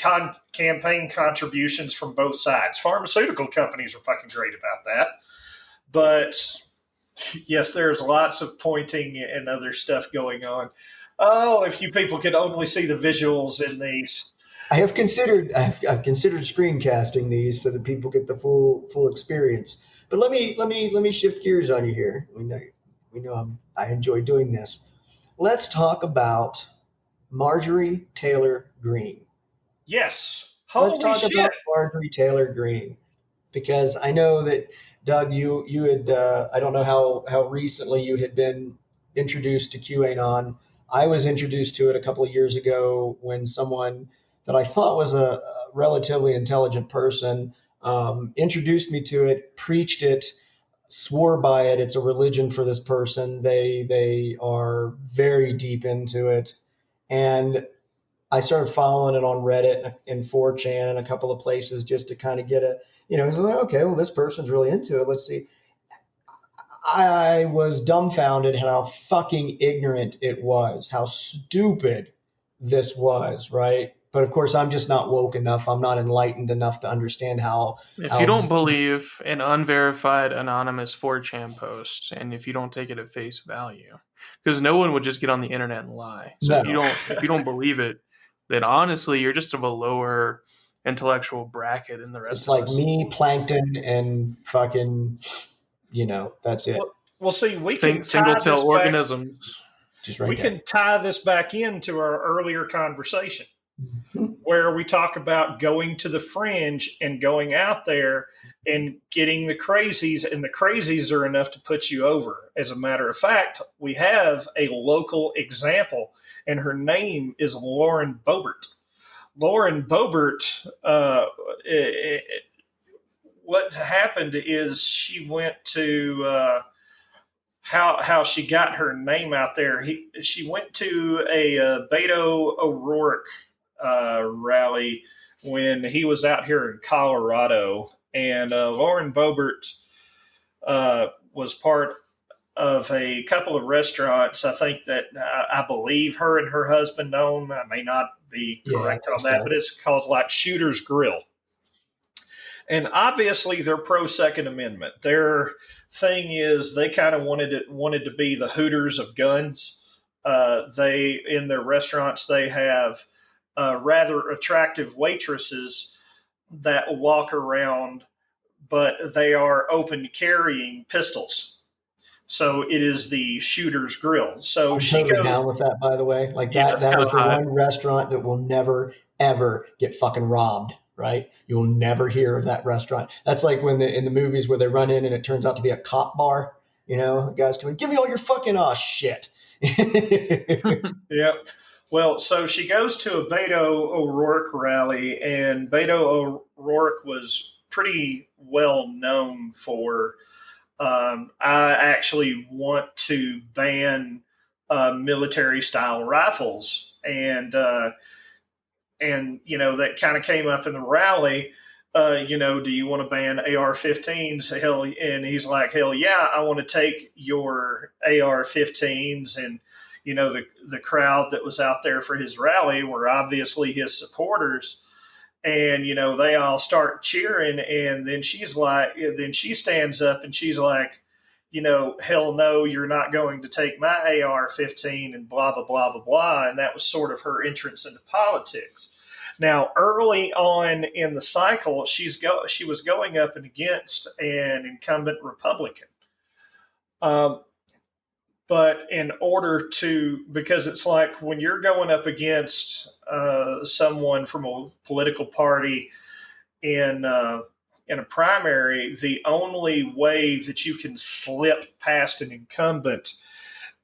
[SPEAKER 3] campaign contributions from both sides. Pharmaceutical companies are fucking great about that. But yes, there's lots of pointing and other stuff going on. Oh, if you people could only see the visuals in these.
[SPEAKER 2] I've considered screencasting these so that people get the full experience. But let me shift gears on you here. We know I enjoy doing this. Let's talk about Marjorie Taylor Greene.
[SPEAKER 3] Yes.
[SPEAKER 2] Let's
[SPEAKER 3] Holy
[SPEAKER 2] talk
[SPEAKER 3] shit.
[SPEAKER 2] about Marjorie Taylor Greene because I know that Doug, you had I don't know how recently you had been introduced to QAnon. I was introduced to it a couple of years ago when someone that I thought was a relatively intelligent person introduced me to it, preached it, swore by it. It's a religion for this person. They are very deep into it, and I started following it on Reddit and 4chan and a couple of places just to kind of get it's like, okay, well, this person's really into it. Let's see. I was dumbfounded at how fucking ignorant it was, how stupid this was, right? But of course, I'm just not woke enough. I'm not enlightened enough to understand how.
[SPEAKER 1] If you don't believe an unverified anonymous 4chan post, and if you don't take it at face value, because no one would just get on the internet and lie. So
[SPEAKER 2] No.
[SPEAKER 1] if you don't believe it, then honestly, you're just of a lower intellectual bracket than the rest
[SPEAKER 2] It's
[SPEAKER 1] of
[SPEAKER 2] like
[SPEAKER 1] us.
[SPEAKER 2] me, plankton, and fucking, that's it.
[SPEAKER 3] Well, see, we can
[SPEAKER 1] single
[SPEAKER 3] tie
[SPEAKER 1] cell
[SPEAKER 3] this
[SPEAKER 1] organisms.
[SPEAKER 2] Just right
[SPEAKER 3] we
[SPEAKER 2] there.
[SPEAKER 3] can tie this back into our earlier conversation where we talk about going to the fringe and going out there and getting the crazies, and the crazies are enough to put you over. As a matter of fact, we have a local example, and her name is Lauren Boebert. Lauren Boebert, what happened is she went to how she got her name out there. She went to a Beto O'Rourke rally when he was out here in Colorado, and Lauren Boebert was part of a couple of restaurants. I think that I believe her and her husband own. I may not be correct on that, but it's called like Shooter's Grill. And obviously, they're pro Second Amendment. Their thing is they kind of wanted to be the Hooters of guns. They in their restaurants they have rather attractive waitresses that walk around, but they are open carrying pistols. So it is the shooter's grill. So
[SPEAKER 2] I'm
[SPEAKER 3] she
[SPEAKER 2] totally
[SPEAKER 3] goes,
[SPEAKER 2] down with that, by the way. Like
[SPEAKER 1] Yeah,
[SPEAKER 2] that,
[SPEAKER 1] it's
[SPEAKER 2] that
[SPEAKER 1] kind
[SPEAKER 2] is
[SPEAKER 1] of
[SPEAKER 2] the
[SPEAKER 1] hot.
[SPEAKER 2] one restaurant that will never, ever get fucking robbed, right? You'll never hear of that restaurant. That's like when in the movies where they run in and it turns out to be a cop bar. The guys come in, give me all your fucking shit.
[SPEAKER 3] yep. Well, so she goes to a Beto O'Rourke rally, and Beto O'Rourke was pretty well known for. I actually want to ban military style rifles, and that kind of came up in the rally. Do you want to ban AR-15s? Hell, and he's like, hell yeah, I want to take your AR-15s. And the crowd that was out there for his rally were obviously his supporters, and they all start cheering. And then she stands up and she's like, hell no, you're not going to take my AR-15, and blah blah blah blah blah. And that was sort of her entrance into politics. Now, early on in the cycle, she was going up against an incumbent Republican. Um, but in order to, because it's like when you're going up against someone from a political party in in a primary, the only way that you can slip past an incumbent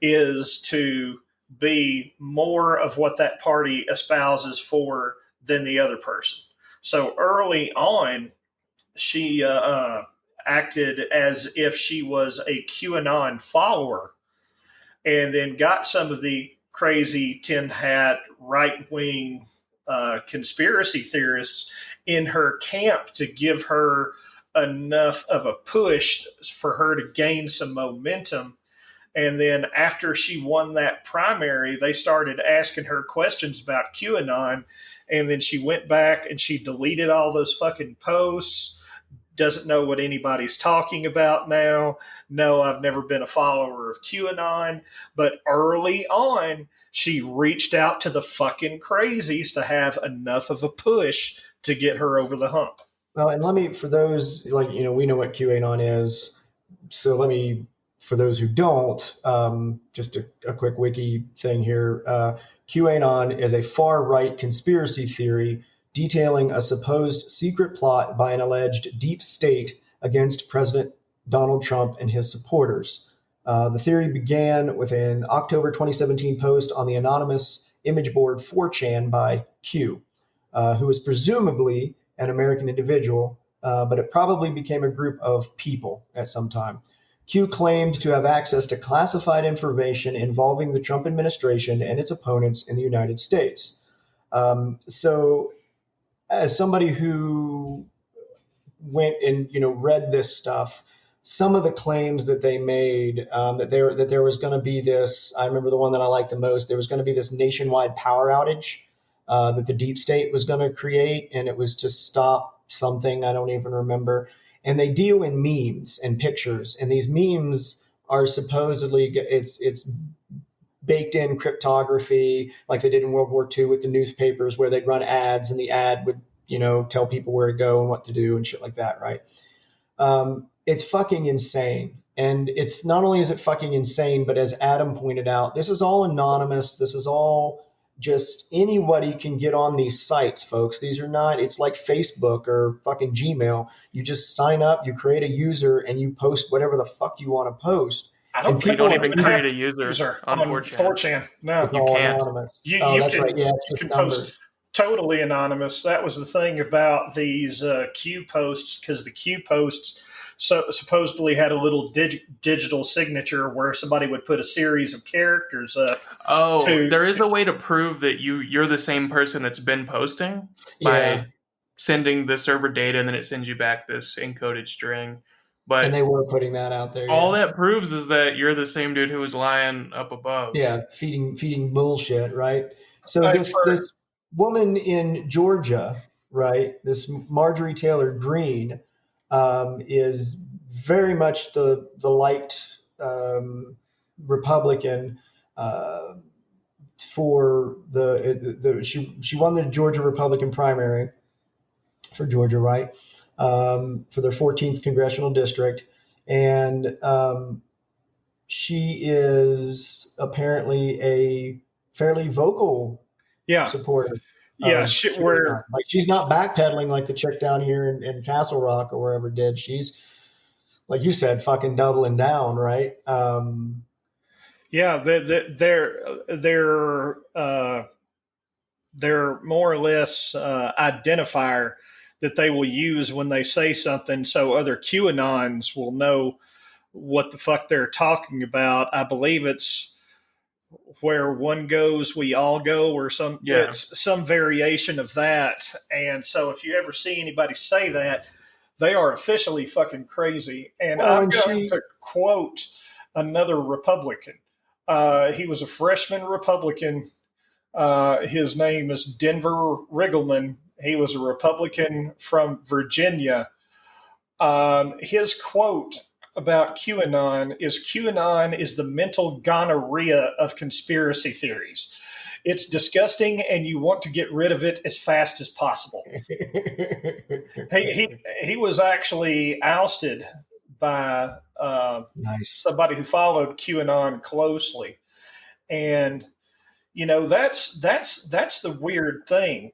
[SPEAKER 3] is to be more of what that party espouses for than the other person. So early on, she acted as if she was a QAnon follower, and then got some of the crazy tin hat right wing conspiracy theorists in her camp to give her enough of a push for her to gain some momentum. And then after she won that primary, they started asking her questions about QAnon. And then she went back and she deleted all those fucking posts, doesn't know what anybody's talking about now. No, I've never been a follower of QAnon. But early on, she reached out to the fucking crazies to have enough of a push to get her over the hump.
[SPEAKER 2] Well, and let me, for those, we know what QAnon is. So let me, for those who don't, just a quick wiki thing here. QAnon is a far right conspiracy theory detailing a supposed secret plot by an alleged deep state against President Donald Trump and his supporters. The theory began with an October 2017 post on the anonymous image board 4chan by Q, who was presumably an American individual, but it probably became a group of people at some time. Q claimed to have access to classified information involving the Trump administration and its opponents in the United States. So, as somebody who went and read this stuff, some of the claims that they made, that there was going to be this, I remember the one that I liked the most. There was going to be this nationwide power outage that the deep state was going to create, and it was to stop something I don't even remember. And they deal in memes and pictures, and these memes are supposedly it's baked in cryptography, like they did in World War II with the newspapers, where they'd run ads, and the ad would tell people where to go and what to do and shit like that, right? It's fucking insane. And it's not only is it fucking insane, but as Adam pointed out, this is all anonymous. This is all just anybody can get on these sites, folks. These are not, it's like Facebook or fucking Gmail. You just sign up, you create a user, and you post whatever the fuck you want to post.
[SPEAKER 3] I don't
[SPEAKER 2] And
[SPEAKER 3] think
[SPEAKER 1] You don't
[SPEAKER 3] you
[SPEAKER 2] people,
[SPEAKER 1] even
[SPEAKER 3] even have
[SPEAKER 1] create a
[SPEAKER 3] a
[SPEAKER 1] user
[SPEAKER 3] user
[SPEAKER 1] on
[SPEAKER 3] on
[SPEAKER 1] 4chan.
[SPEAKER 3] 4chan. No,
[SPEAKER 2] it's
[SPEAKER 1] You
[SPEAKER 2] all
[SPEAKER 1] can't.
[SPEAKER 2] anonymous.
[SPEAKER 3] you
[SPEAKER 2] Oh,
[SPEAKER 3] you
[SPEAKER 2] that's right.
[SPEAKER 3] can
[SPEAKER 2] Yeah, it's
[SPEAKER 3] you
[SPEAKER 2] just
[SPEAKER 3] can
[SPEAKER 2] numbers.
[SPEAKER 3] post totally anonymous. That was the thing about these Q posts, because the Q posts supposedly had a little digital signature where somebody would put a series of characters up
[SPEAKER 1] Oh,
[SPEAKER 3] to,
[SPEAKER 1] there is
[SPEAKER 3] to
[SPEAKER 1] a way to prove that you're the same person that's been posting
[SPEAKER 2] Yeah.
[SPEAKER 1] by sending the server data, and then it sends you back this encoded string.
[SPEAKER 2] And
[SPEAKER 1] But
[SPEAKER 2] they were putting that out there.
[SPEAKER 1] all
[SPEAKER 2] Yeah.
[SPEAKER 1] that proves is that you're the same dude who was lying up above.
[SPEAKER 2] Yeah. Feeding bullshit. Right. So
[SPEAKER 3] for
[SPEAKER 2] this woman in Georgia, right, this Marjorie Taylor Greene, is very much the liked Republican. for she won the Georgia Republican primary for Georgia, right? For their 14th congressional district, and she is apparently a fairly vocal
[SPEAKER 3] Yeah,
[SPEAKER 2] supporter
[SPEAKER 3] yeah.
[SPEAKER 2] of QAnon.
[SPEAKER 3] Where
[SPEAKER 2] Like she's not backpedaling like the chick down here in Castle Rock or wherever did. She's like you said, fucking doubling down, right?
[SPEAKER 3] yeah, they're more or less identifier that they will use when they say something, so other QAnons will know what the fuck they're talking about. I believe it's where one goes, we all go, or some
[SPEAKER 1] Yeah.
[SPEAKER 3] it's some variation of that. And so, if you ever see anybody say that, they are officially fucking crazy. And
[SPEAKER 2] Well,
[SPEAKER 3] I'm
[SPEAKER 2] and
[SPEAKER 3] going
[SPEAKER 2] she,
[SPEAKER 3] to quote another Republican. He was a freshman Republican. His name is Denver Riggleman. He was a Republican from Virginia. His quote about QAnon is the mental gonorrhea of conspiracy theories. It's disgusting, and you want to get rid of it as fast as possible. He was actually ousted by
[SPEAKER 2] nice.
[SPEAKER 3] somebody who followed QAnon closely, and that's the weird thing.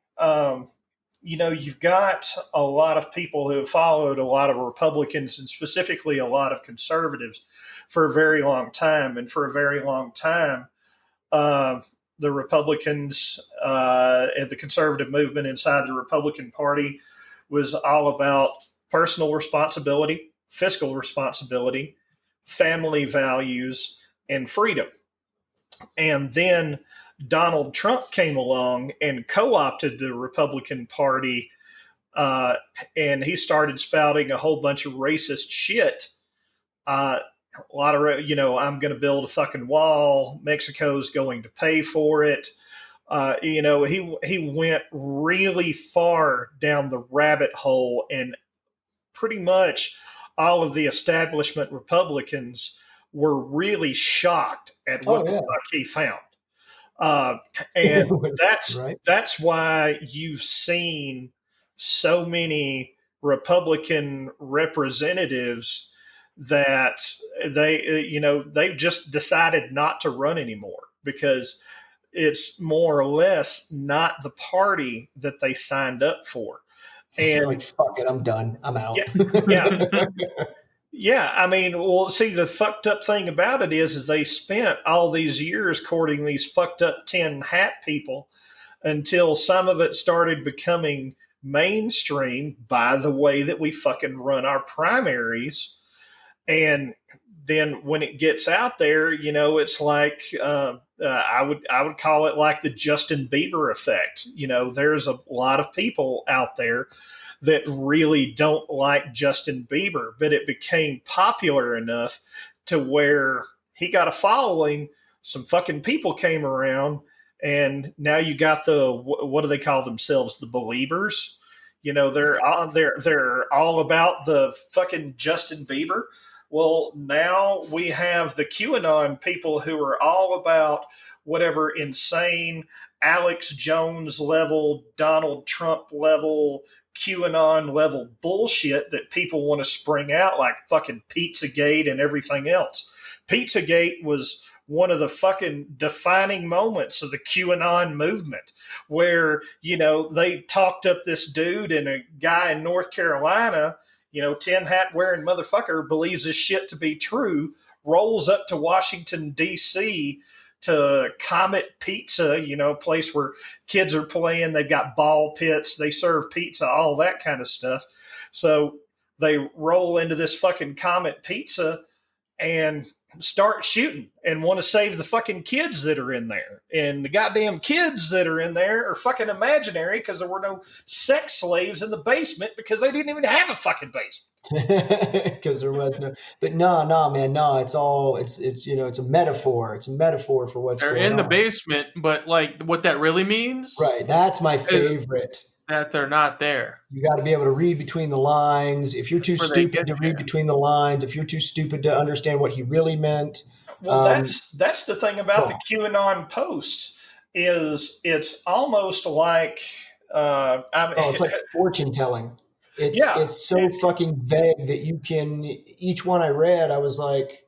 [SPEAKER 3] You've got a lot of people who have followed a lot of Republicans and specifically a lot of conservatives for a very long time. And for a very long time, uh, the Republicans and the conservative movement inside the Republican Party was all about personal responsibility, fiscal responsibility, family values, and freedom. And then Donald Trump came along and co opted the Republican Party, uh, and he started spouting a whole bunch of racist shit. A lot of, I'm going to build a fucking wall. Mexico's going to pay for it. He went really far down the rabbit hole, and pretty much all of the establishment Republicans were really shocked at
[SPEAKER 2] Oh
[SPEAKER 3] what the
[SPEAKER 2] yeah,
[SPEAKER 3] fuck he found. Uh, and that's
[SPEAKER 2] right.
[SPEAKER 3] that's why you've seen so many Republican representatives that they've just decided not to run anymore because it's more or less not the party that they signed up for.
[SPEAKER 2] They're like,
[SPEAKER 3] And
[SPEAKER 2] fuck it, I'm done. I'm
[SPEAKER 3] yeah,
[SPEAKER 2] out.
[SPEAKER 3] yeah, yeah, I mean, well, see, the fucked up thing about it is they spent all these years courting these fucked up tin hat people until some of it started becoming mainstream by the way that we fucking run our primaries. And then when it gets out there, it's like I would call it like the Justin Bieber effect. There's a lot of people out there that really don't like Justin Bieber, but it became popular enough to where he got a following. Some fucking people came around, and now you got the what do they call themselves? The believers. They're all about the fucking Justin Bieber. Well, now we have the QAnon people who are all about whatever insane Alex Jones level, Donald Trump level, QAnon level bullshit that people want to spring out like fucking Pizzagate and everything else. Pizzagate was one of the fucking defining moments of the QAnon movement where, they talked up this dude and a guy in North Carolina, tin hat wearing motherfucker believes this shit to be true, rolls up to Washington, D.C. to Comet Pizza, a place where kids are playing. They've got ball pits. They serve pizza, all that kind of stuff. So they roll into this fucking Comet Pizza and start shooting and want to save the fucking kids that are in there. And the goddamn kids that are in there are fucking imaginary because there were no sex slaves in the basement because they didn't even have a fucking basement.
[SPEAKER 2] Because there was no, but no, man, no. It's all it's a metaphor. It's a metaphor for what's
[SPEAKER 1] They're
[SPEAKER 2] going
[SPEAKER 1] in the
[SPEAKER 2] on.
[SPEAKER 1] basement, but like what that really means
[SPEAKER 2] Right. That's my
[SPEAKER 1] is
[SPEAKER 2] favorite.
[SPEAKER 1] that they're not there
[SPEAKER 2] You got to be able to read between the lines. If you're too
[SPEAKER 1] before they
[SPEAKER 2] stupid
[SPEAKER 1] get
[SPEAKER 2] to read
[SPEAKER 1] there.
[SPEAKER 2] between the lines, if you're too stupid to understand what he really meant,
[SPEAKER 3] Well, that's the thing about the
[SPEAKER 2] so,
[SPEAKER 3] QAnon posts. is it's almost like I
[SPEAKER 2] Oh,
[SPEAKER 3] mean,
[SPEAKER 2] it's like fortune telling. It's
[SPEAKER 3] yeah,
[SPEAKER 2] it's so fucking vague that you can. Each one I read, I was like,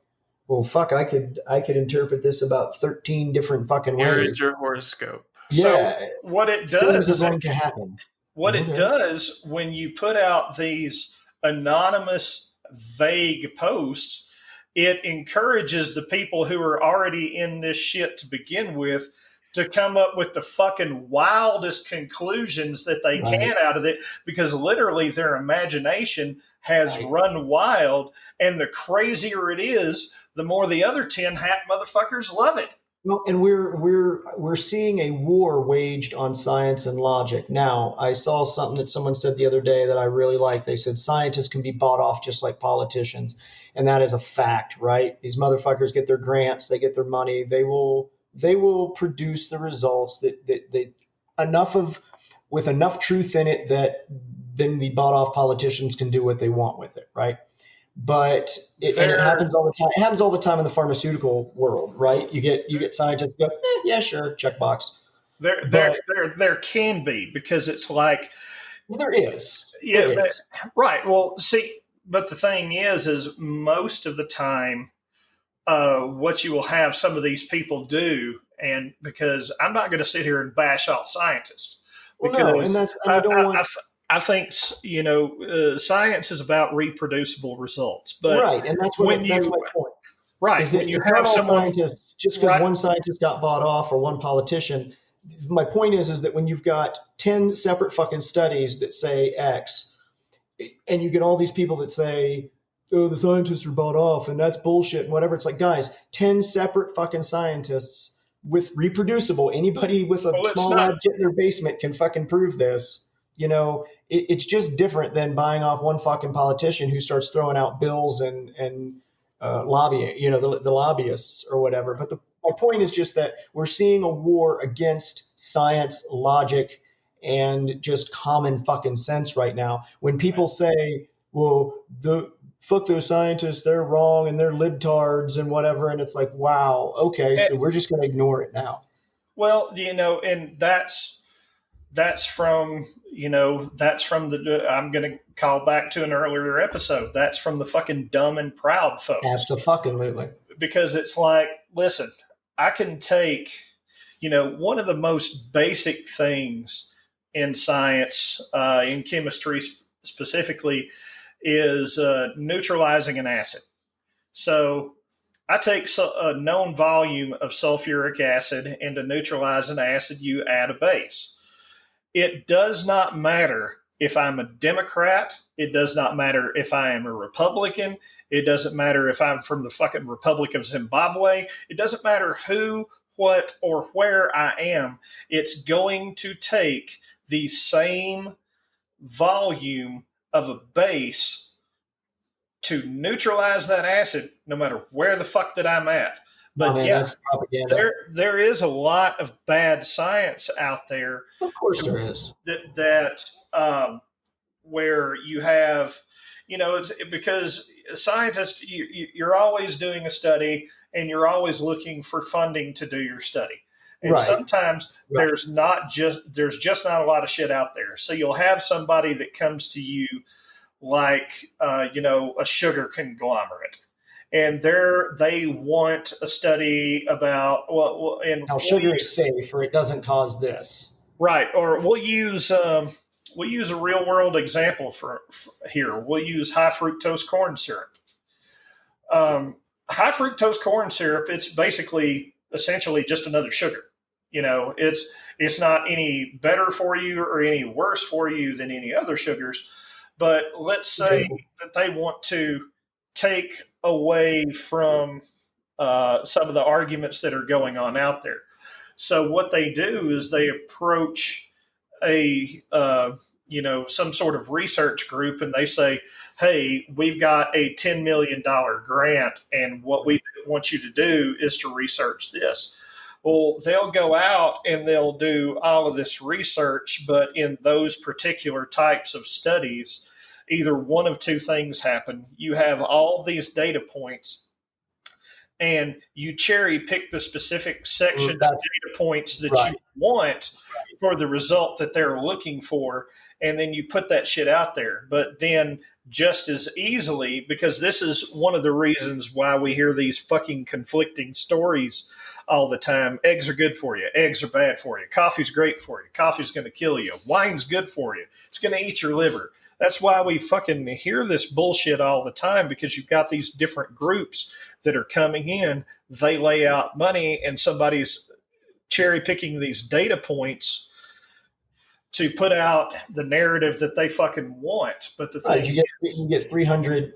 [SPEAKER 2] well, fuck, I could interpret this about 13 different fucking
[SPEAKER 1] Here is
[SPEAKER 2] ways.
[SPEAKER 1] your horoscope.
[SPEAKER 3] so
[SPEAKER 2] Yeah,
[SPEAKER 3] what it does
[SPEAKER 2] things are
[SPEAKER 3] is
[SPEAKER 2] going to happen.
[SPEAKER 3] what it
[SPEAKER 2] Okay,
[SPEAKER 3] does when you put out these anonymous, vague posts, it encourages the people who are already in this shit to begin with to come up with the fucking wildest conclusions that they
[SPEAKER 2] right,
[SPEAKER 3] can out of it because literally their imagination has
[SPEAKER 2] right.
[SPEAKER 3] run wild. And the crazier it is, the more the other 10 hat motherfuckers love it.
[SPEAKER 2] Well, and we're seeing a war waged on science and logic. Now, I saw something that someone said the other day that I really liked. They said scientists can be bought off just like politicians, and that is a fact, right? These motherfuckers get their grants, they get their money, they will produce the results that they enough of with enough truth in it that then the bought off politicians can do what they want with it, right? But and it
[SPEAKER 3] They're
[SPEAKER 2] happens all the time. It happens all the time in the pharmaceutical world, right? You get scientists go, yeah, sure, checkbox. But
[SPEAKER 3] there can be because it's like
[SPEAKER 2] there is, there
[SPEAKER 3] yeah,
[SPEAKER 2] is,
[SPEAKER 3] right. Well, see, but the thing is most of the time, what you will have some of these people do, and because I'm not going to sit here and bash all scientists,
[SPEAKER 2] well, no, and
[SPEAKER 3] because
[SPEAKER 2] that's and I don't want
[SPEAKER 3] I think science is about reproducible results, but
[SPEAKER 2] right, and
[SPEAKER 3] when
[SPEAKER 2] that's my
[SPEAKER 3] you
[SPEAKER 2] point.
[SPEAKER 3] right
[SPEAKER 2] Is that
[SPEAKER 3] when you
[SPEAKER 2] it's not
[SPEAKER 3] have
[SPEAKER 2] all
[SPEAKER 3] someone
[SPEAKER 2] scientists just because
[SPEAKER 3] right
[SPEAKER 2] one scientist got bought off or one politician. My point is that when you've got 10 separate fucking studies that say X, and you get all these people that say, "Oh, the scientists are bought off, and that's bullshit," and whatever. It's like, guys, 10 separate fucking scientists with reproducible. Anybody with a
[SPEAKER 3] well, it's
[SPEAKER 2] small
[SPEAKER 3] not
[SPEAKER 2] lab kit in their basement can fucking prove this. It's just different than buying off one fucking politician who starts throwing out bills and lobbying. The lobbyists or whatever. But my point is just that we're seeing a war against science, logic, and just common fucking sense right now. When people say, well, the fuck those scientists, they're wrong and they're libtards and whatever, and it's like, wow, okay,
[SPEAKER 3] eh,
[SPEAKER 2] so we're just going to ignore it now.
[SPEAKER 3] well, and that's from the I'm going to call back to an earlier episode. That's from the fucking dumb and proud folks
[SPEAKER 2] Absolutely.
[SPEAKER 3] because it's like, listen, I can take, one of the most basic things in science, in chemistry specifically, is neutralizing an acid. So I take a known volume of sulfuric acid, and to neutralize an acid, you add a base. It does not matter if I'm a Democrat. It does not matter if I am a Republican. It doesn't matter if I'm from the fucking Republic of Zimbabwe. It doesn't matter who, what, or where I am. It's going to take the same volume of a base to neutralize that acid, no matter where the fuck that I'm at.
[SPEAKER 2] No,
[SPEAKER 3] But
[SPEAKER 2] man,
[SPEAKER 3] yeah,
[SPEAKER 2] that's propaganda.
[SPEAKER 3] there is a lot of bad science out there
[SPEAKER 2] Of course
[SPEAKER 3] to,
[SPEAKER 2] there is.
[SPEAKER 3] that where you have, it's because scientists, you're always doing a study and you're always looking for funding to do your study. And
[SPEAKER 2] Right,
[SPEAKER 3] sometimes
[SPEAKER 2] right.
[SPEAKER 3] there's just not a lot of shit out there. So you'll have somebody that comes to you like a sugar conglomerate, and they want a study about and
[SPEAKER 2] How sugar is safe or it doesn't cause this.
[SPEAKER 3] right, or we'll use a real world example for here. We'll use high fructose corn syrup. High fructose corn syrup. It's basically essentially just another sugar. It's not any better for you or any worse for you than any other sugars. But let's say that they want to take away from some of the arguments that are going on out there. So what they do is they approach a some sort of research group and they say, "Hey, we've got a $10 million grant, and what we want you to do is to research this." Well, they'll go out and they'll do all of this research, but in those particular types of studies, either one of two things happen. You have all these data points and you cherry pick the specific section of
[SPEAKER 2] That's
[SPEAKER 3] data points that you
[SPEAKER 2] right.
[SPEAKER 3] want for the result that they're looking for, and then you put that shit out there. But then just as easily, because this is one of the reasons why we hear these fucking conflicting stories all the time. Eggs are good for you. Eggs are bad for you. Coffee's great for you. Coffee's going to kill you. Wine's good for you. It's going to eat your liver. That's why we fucking hear this bullshit all the time, because you've got these different groups that are coming in. They lay out money, and somebody's cherry picking these data points to put out the narrative that they fucking want. But the
[SPEAKER 2] Right,
[SPEAKER 3] thing,
[SPEAKER 2] you get 300,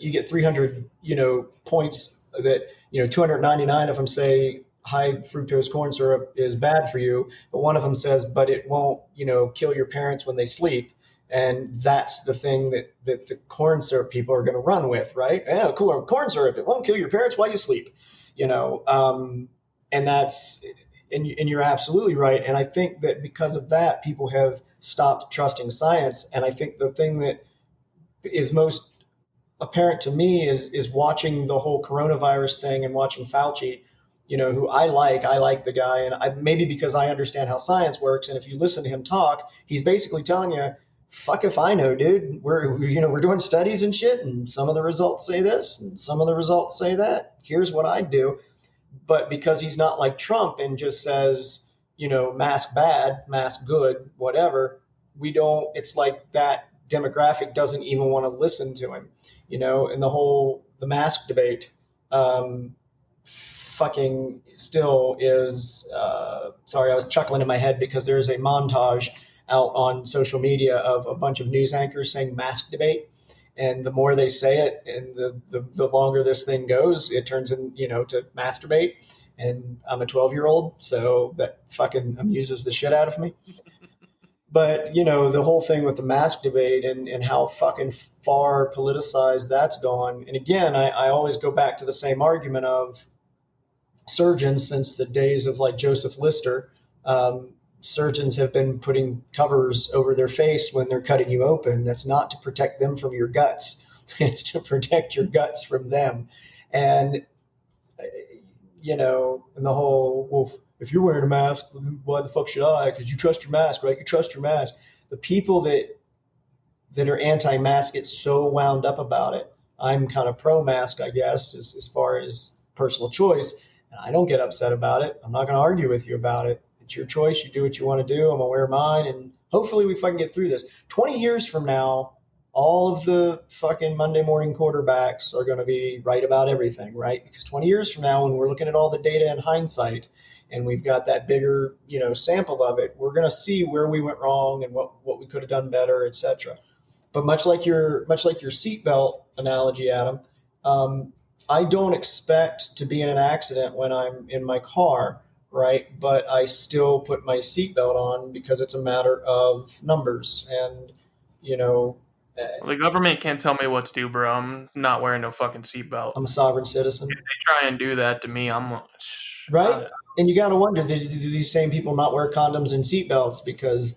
[SPEAKER 2] points that, 299 of them say high fructose corn syrup is bad for you, but one of them says, but it won't, kill your parents when they sleep. And that's the thing that the corn syrup people are going to run with, right? Yeah, cool. Corn syrup, it won't kill your parents while you sleep, and that's, and you're absolutely right. And I think that because of that, people have stopped trusting science. And I think the thing that is most apparent to me is watching the whole coronavirus thing and watching Fauci, who I like the guy, and maybe because I understand how science works. And if you listen to him talk, he's basically telling you, "Fuck if I know, dude. We're doing studies and shit, and some of the results say this, and some of the results say that. Here's what I do." But because he's not like Trump and just says, mask bad, mask good, whatever, we don't, it's like that demographic doesn't even want to listen to him, and the mask debate, fucking still is, sorry, I was chuckling in my head because there's a montage out on social media of a bunch of news anchors saying mask debate. And the more they say it, and the longer this thing goes, it turns in, to masturbate. And I'm a 12-year-old, so that fucking amuses the shit out of me. But, the whole thing with the mask debate and how fucking far politicized that's gone. And again, I always go back to the same argument of surgeons since the days of like Joseph Lister. Surgeons have been putting covers over their face when they're cutting you open. That's not to protect them from your guts. It's to protect your guts from them. And, and the whole, well, if you're wearing a mask, why the fuck should I? Because you trust your mask, right? You trust your mask. The people that are anti-mask get so wound up about it. I'm kind of pro-mask, I guess, as far as personal choice. And I don't get upset about it. I'm not going to argue with you about it. It's your choice. You do what you want to do. I'm going to wear mine. And hopefully we fucking get through this. 20 years from now, all of the fucking Monday morning quarterbacks are going to be right about everything, right? Because 20 years from now, when we're looking at all the data in hindsight and we've got that bigger, sample of it, we're going to see where we went wrong and what we could have done better, etc. But much like your seatbelt analogy, Adam, I don't expect to be in an accident when I'm in my car, right? But I still put my seatbelt on because it's a matter of numbers. And,
[SPEAKER 1] Well, the government can't tell me what to do, bro. I'm not wearing no fucking seatbelt.
[SPEAKER 2] I'm a sovereign citizen.
[SPEAKER 1] If they try and do that to me,
[SPEAKER 2] right? And you got to wonder, do these same people not wear condoms and seatbelts because,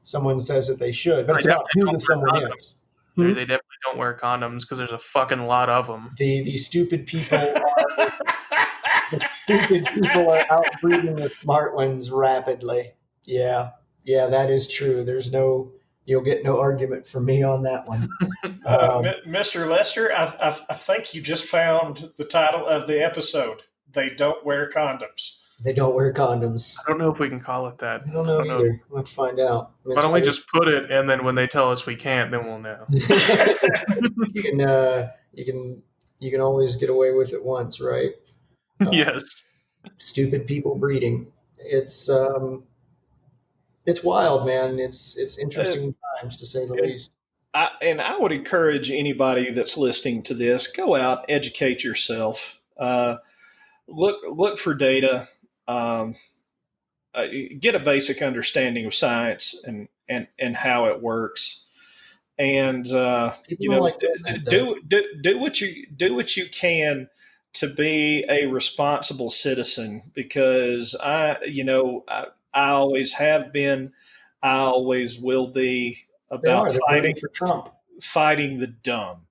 [SPEAKER 2] someone says that they should? But it's about who the someone is.
[SPEAKER 1] They definitely don't wear condoms because there's a fucking lot of them.
[SPEAKER 2] The stupid people are outbreeding the smart ones rapidly. Yeah, that is true. You'll get no argument from me on that one.
[SPEAKER 3] Mr. Lester, I think you just found the title of the episode. They don't wear condoms.
[SPEAKER 2] They don't wear condoms.
[SPEAKER 1] I don't know if we can call it that.
[SPEAKER 2] I don't know either. We'll have to find out.
[SPEAKER 1] Why don't we just put it, and then when they tell us we can't, then we'll know.
[SPEAKER 2] You can always get away with it once, right?
[SPEAKER 1] Yes.
[SPEAKER 2] Stupid people breeding. It's wild, man. It's interesting times, to say the least.
[SPEAKER 3] I would encourage anybody that's listening to this, go out, educate yourself. Look for data. Get a basic understanding of science and how it works. And do what you can to be a responsible citizen, because I always have been, I always will be about fighting the dumb.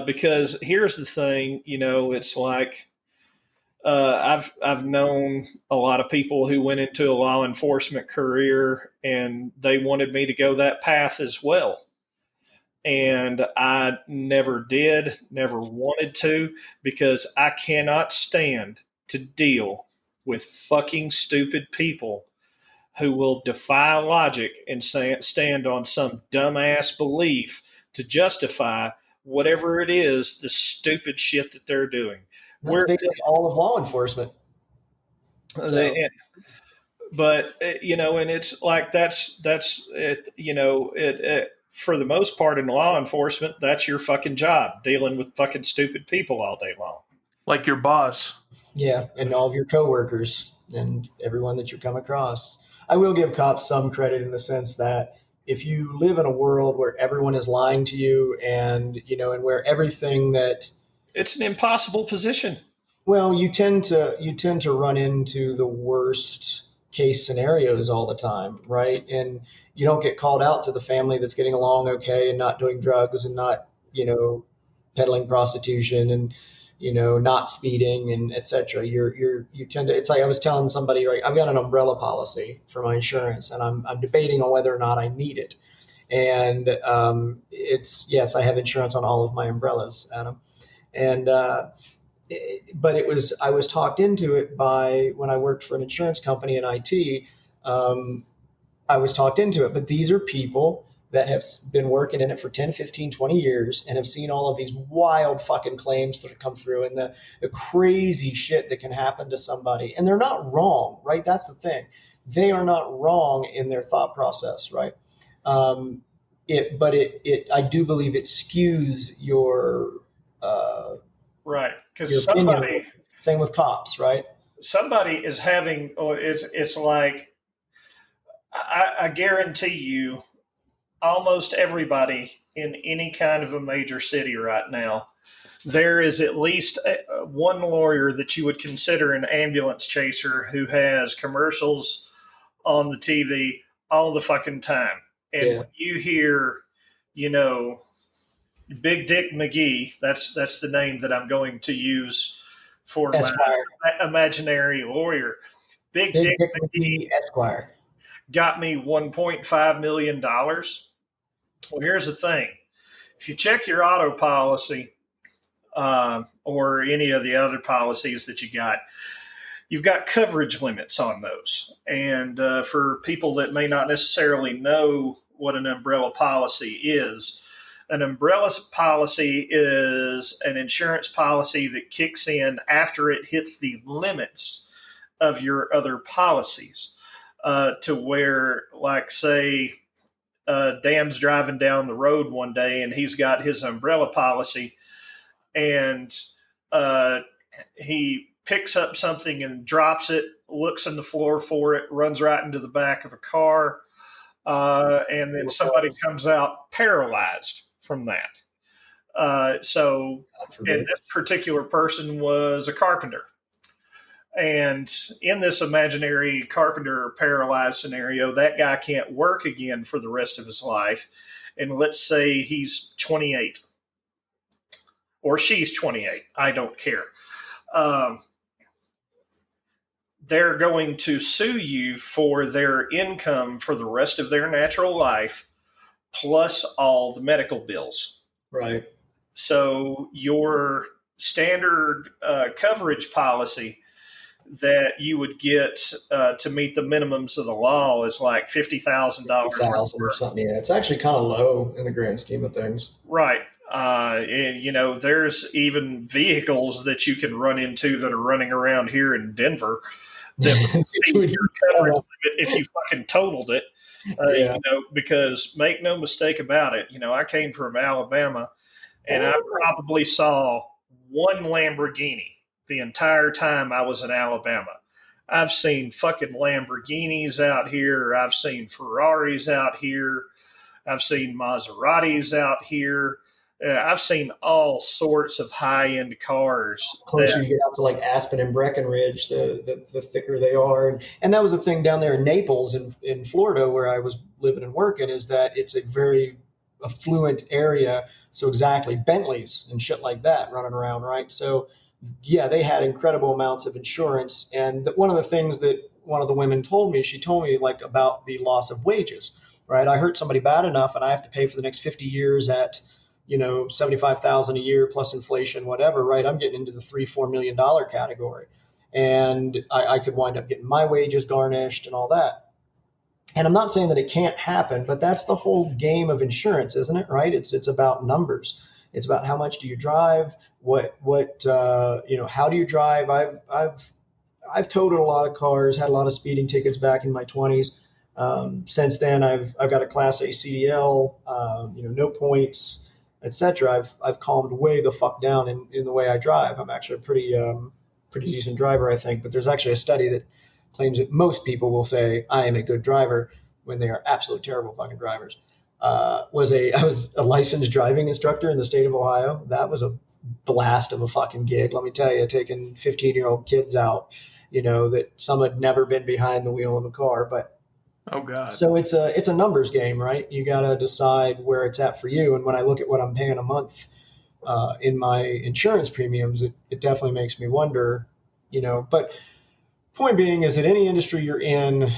[SPEAKER 3] Because here's the thing, it's like I've known a lot of people who went into a law enforcement career and they wanted me to go that path as well. And I never did, never wanted to, because I cannot stand to deal with fucking stupid people who will defy logic and stand on some dumbass belief to justify whatever it is, the stupid shit that they're doing.
[SPEAKER 2] That's
[SPEAKER 3] Where
[SPEAKER 2] basically all of law enforcement. So
[SPEAKER 3] they, but and it's like that's it. For the most part in law enforcement, that's your fucking job, dealing with fucking stupid people all day long.
[SPEAKER 1] Like your boss.
[SPEAKER 2] yeah, and all of your coworkers and everyone that you come across. I will give cops some credit in the sense that if you live in a world where everyone is lying to you and and where everything that
[SPEAKER 3] It's an impossible position.
[SPEAKER 2] well, you tend to run into the worst case scenarios all the time, right? And you don't get called out to the family that's getting along okay and not doing drugs and not, peddling prostitution and not speeding and etc. You tend to. It's like I was telling somebody, right? I've got an umbrella policy for my insurance, and I'm debating on whether or not I need it. And it's yes, I have insurance on all of my umbrellas, Adam, and but I was talked into it by when I worked for an insurance company in IT. Um, I was talked into it, but these are people that have been working in it for 10, 15, 20 years and have seen all of these wild fucking claims that come through and the crazy shit that can happen to somebody. And they're not wrong, right? That's the thing. They are not wrong in their thought process, right? Um, I do believe it skews uh,
[SPEAKER 3] Right,
[SPEAKER 2] your
[SPEAKER 3] because
[SPEAKER 2] opinion.
[SPEAKER 3] somebody
[SPEAKER 2] Same with cops, right?
[SPEAKER 3] somebody is having, or it's like, I guarantee you almost everybody in any kind of a major city right now, there is at least one lawyer that you would consider an ambulance chaser who has commercials on the TV all the fucking time. And
[SPEAKER 2] Yeah.
[SPEAKER 3] when you hear, you know, Big Dick McGee, that's the name that I'm going to use for my
[SPEAKER 2] Esquire.
[SPEAKER 3] imaginary lawyer. Big
[SPEAKER 2] Big
[SPEAKER 3] Dick
[SPEAKER 2] Dick
[SPEAKER 3] McGee
[SPEAKER 2] McGee Esquire.
[SPEAKER 3] got me $1.5 million. Well, here's the thing. If you check your auto policy or any of the other policies that you've got coverage limits on those. And for people that may not necessarily know what an umbrella policy is, an umbrella policy is an insurance policy that kicks in after it hits the limits of your other policies. To where, like, say, Dan's driving down the road one day and he's got his umbrella policy and uh, he picks up something and drops it, looks on the floor for it, runs right into the back of a car, and then somebody comes out paralyzed from that.
[SPEAKER 2] God
[SPEAKER 3] And
[SPEAKER 2] forbid.
[SPEAKER 3] this particular person was a carpenter. And in this imaginary carpenter paralyzed scenario, that guy can't work again for the rest of his life. And let's say he's 28 or she's 28. I don't care. Um, they're going to sue you for their income for the rest of their natural life, plus all the medical bills.
[SPEAKER 2] Right.
[SPEAKER 3] So your standard coverage policy that you would get to meet the minimums of the law is like $50,000
[SPEAKER 2] Thousand or something. Yeah, it's actually kind of low in the grand scheme of things.
[SPEAKER 3] Right. And, there's even vehicles that you can run into that are running around here in Denver that would exceed
[SPEAKER 2] Dude,
[SPEAKER 3] your coverage limit if you fucking totaled it.
[SPEAKER 2] yeah.
[SPEAKER 3] Because make no mistake about it, I came from Alabama and I probably saw one Lamborghini the entire time I was in Alabama. I've seen fucking Lamborghinis out here. I've seen Ferraris out here. I've seen Maseratis out here. I've seen all sorts of high end cars.
[SPEAKER 2] Closer you get out to like Aspen and Breckenridge, the thicker they are. And that was the thing down there in Naples in Florida where I was living and working is that it's a very affluent area. So exactly Bentleys and shit like that running around, right? So yeah, they had incredible amounts of insurance. And one of the things that one of the women told me, she told me like about the loss of wages, right? I hurt somebody bad enough and I have to pay for the next 50 years at, 75,000 a year plus inflation, whatever, right? I'm getting into the $3-4 million category. And I could wind up getting my wages garnished and all that. And I'm not saying that it can't happen, but that's the whole game of insurance, isn't it? Right? It's about numbers. It's about how much do you drive? How do you drive? I've totaled a lot of cars, had a lot of speeding tickets back in my 20s. Since then, I've got a Class A CDL, no points, etc. I've calmed way the fuck down in the way I drive. I'm actually a pretty decent driver, I think. But there's actually a study that claims that most people will say I am a good driver when they are absolute terrible fucking drivers. I was a licensed driving instructor in the state of Ohio. That was a blast of a fucking gig. Let me tell you, taking 15-year-old kids out, that some had never been behind the wheel of a car. But
[SPEAKER 1] Oh God.
[SPEAKER 2] so it's a numbers game, right? You got to decide where it's at for you. And when I look at what I'm paying a month in my insurance premiums, it definitely makes me wonder, But point being is that any industry you're in,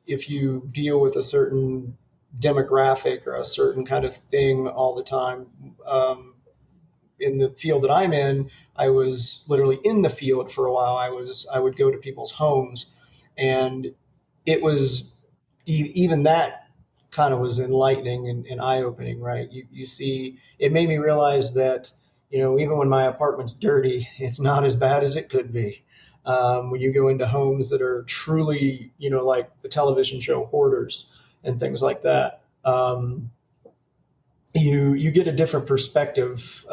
[SPEAKER 2] if you deal with a certain demographic or a certain kind of thing all the time, in the field that I'm in, I was literally in the field for a while. I would go to people's homes, and it was even that kind of was enlightening and eye opening, right? You see, it made me realize that even when my apartment's dirty, it's not as bad as it could be. When you go into homes that are truly, like the television show Hoarders and things like that, you get a different perspective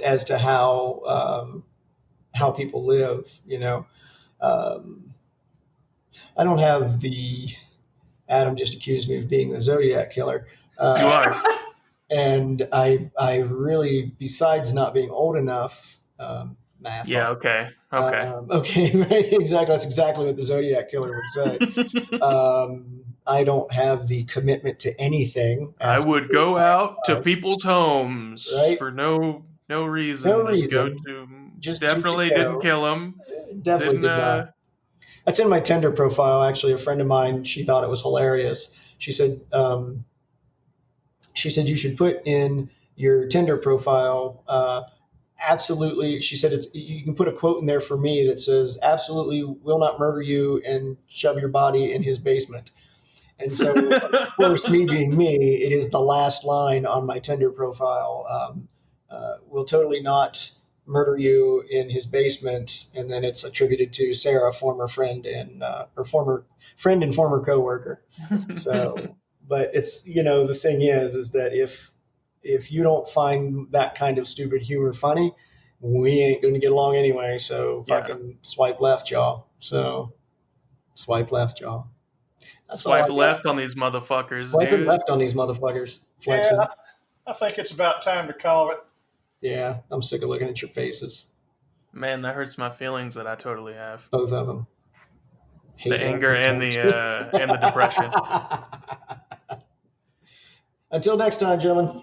[SPEAKER 2] as to how people live. I don't have the Adam just accused me of being the Zodiac killer.
[SPEAKER 1] You are.
[SPEAKER 2] And I really, besides not being old enough, math.
[SPEAKER 1] Yeah. Okay. Okay.
[SPEAKER 2] Okay. Right. Exactly. That's exactly what the Zodiac killer would say. I don't have the commitment to anything.
[SPEAKER 1] I would go out to people's homes
[SPEAKER 2] right?
[SPEAKER 1] for no reason.
[SPEAKER 2] No
[SPEAKER 1] Just go
[SPEAKER 2] reason.
[SPEAKER 1] to.
[SPEAKER 2] Just to
[SPEAKER 1] Definitely didn't
[SPEAKER 2] go.
[SPEAKER 1] kill him.
[SPEAKER 2] Definitely
[SPEAKER 1] Didn't.
[SPEAKER 2] did not. That's in my Tinder profile. Actually, a friend of mine, she thought it was hilarious. She said you should put in your Tinder profile. Absolutely, she said you can put a quote in there for me that says, "Absolutely will not murder you and shove your body in his basement." And so, of course, me being me, it is the last line on my Tinder profile. Will totally not murder you in his basement, and then it's attributed to Sarah, former friend and or former friend and former coworker. So, but it's the thing is that if you don't find that kind of stupid humor funny, we ain't going to get along anyway. So fucking swipe left, y'all. So swipe left, y'all. That's all I
[SPEAKER 1] Swipe
[SPEAKER 2] got.
[SPEAKER 1] left on these motherfuckers,
[SPEAKER 2] Swiping
[SPEAKER 1] dude.
[SPEAKER 2] left on these motherfuckers. Flexing.
[SPEAKER 3] Yeah, I think it's about time to call it.
[SPEAKER 2] Yeah, I'm sick of looking at your faces.
[SPEAKER 1] Man, that hurts my feelings that I totally have.
[SPEAKER 2] Both of them. Hate
[SPEAKER 1] The anger and the depression.
[SPEAKER 2] Until next time, gentlemen.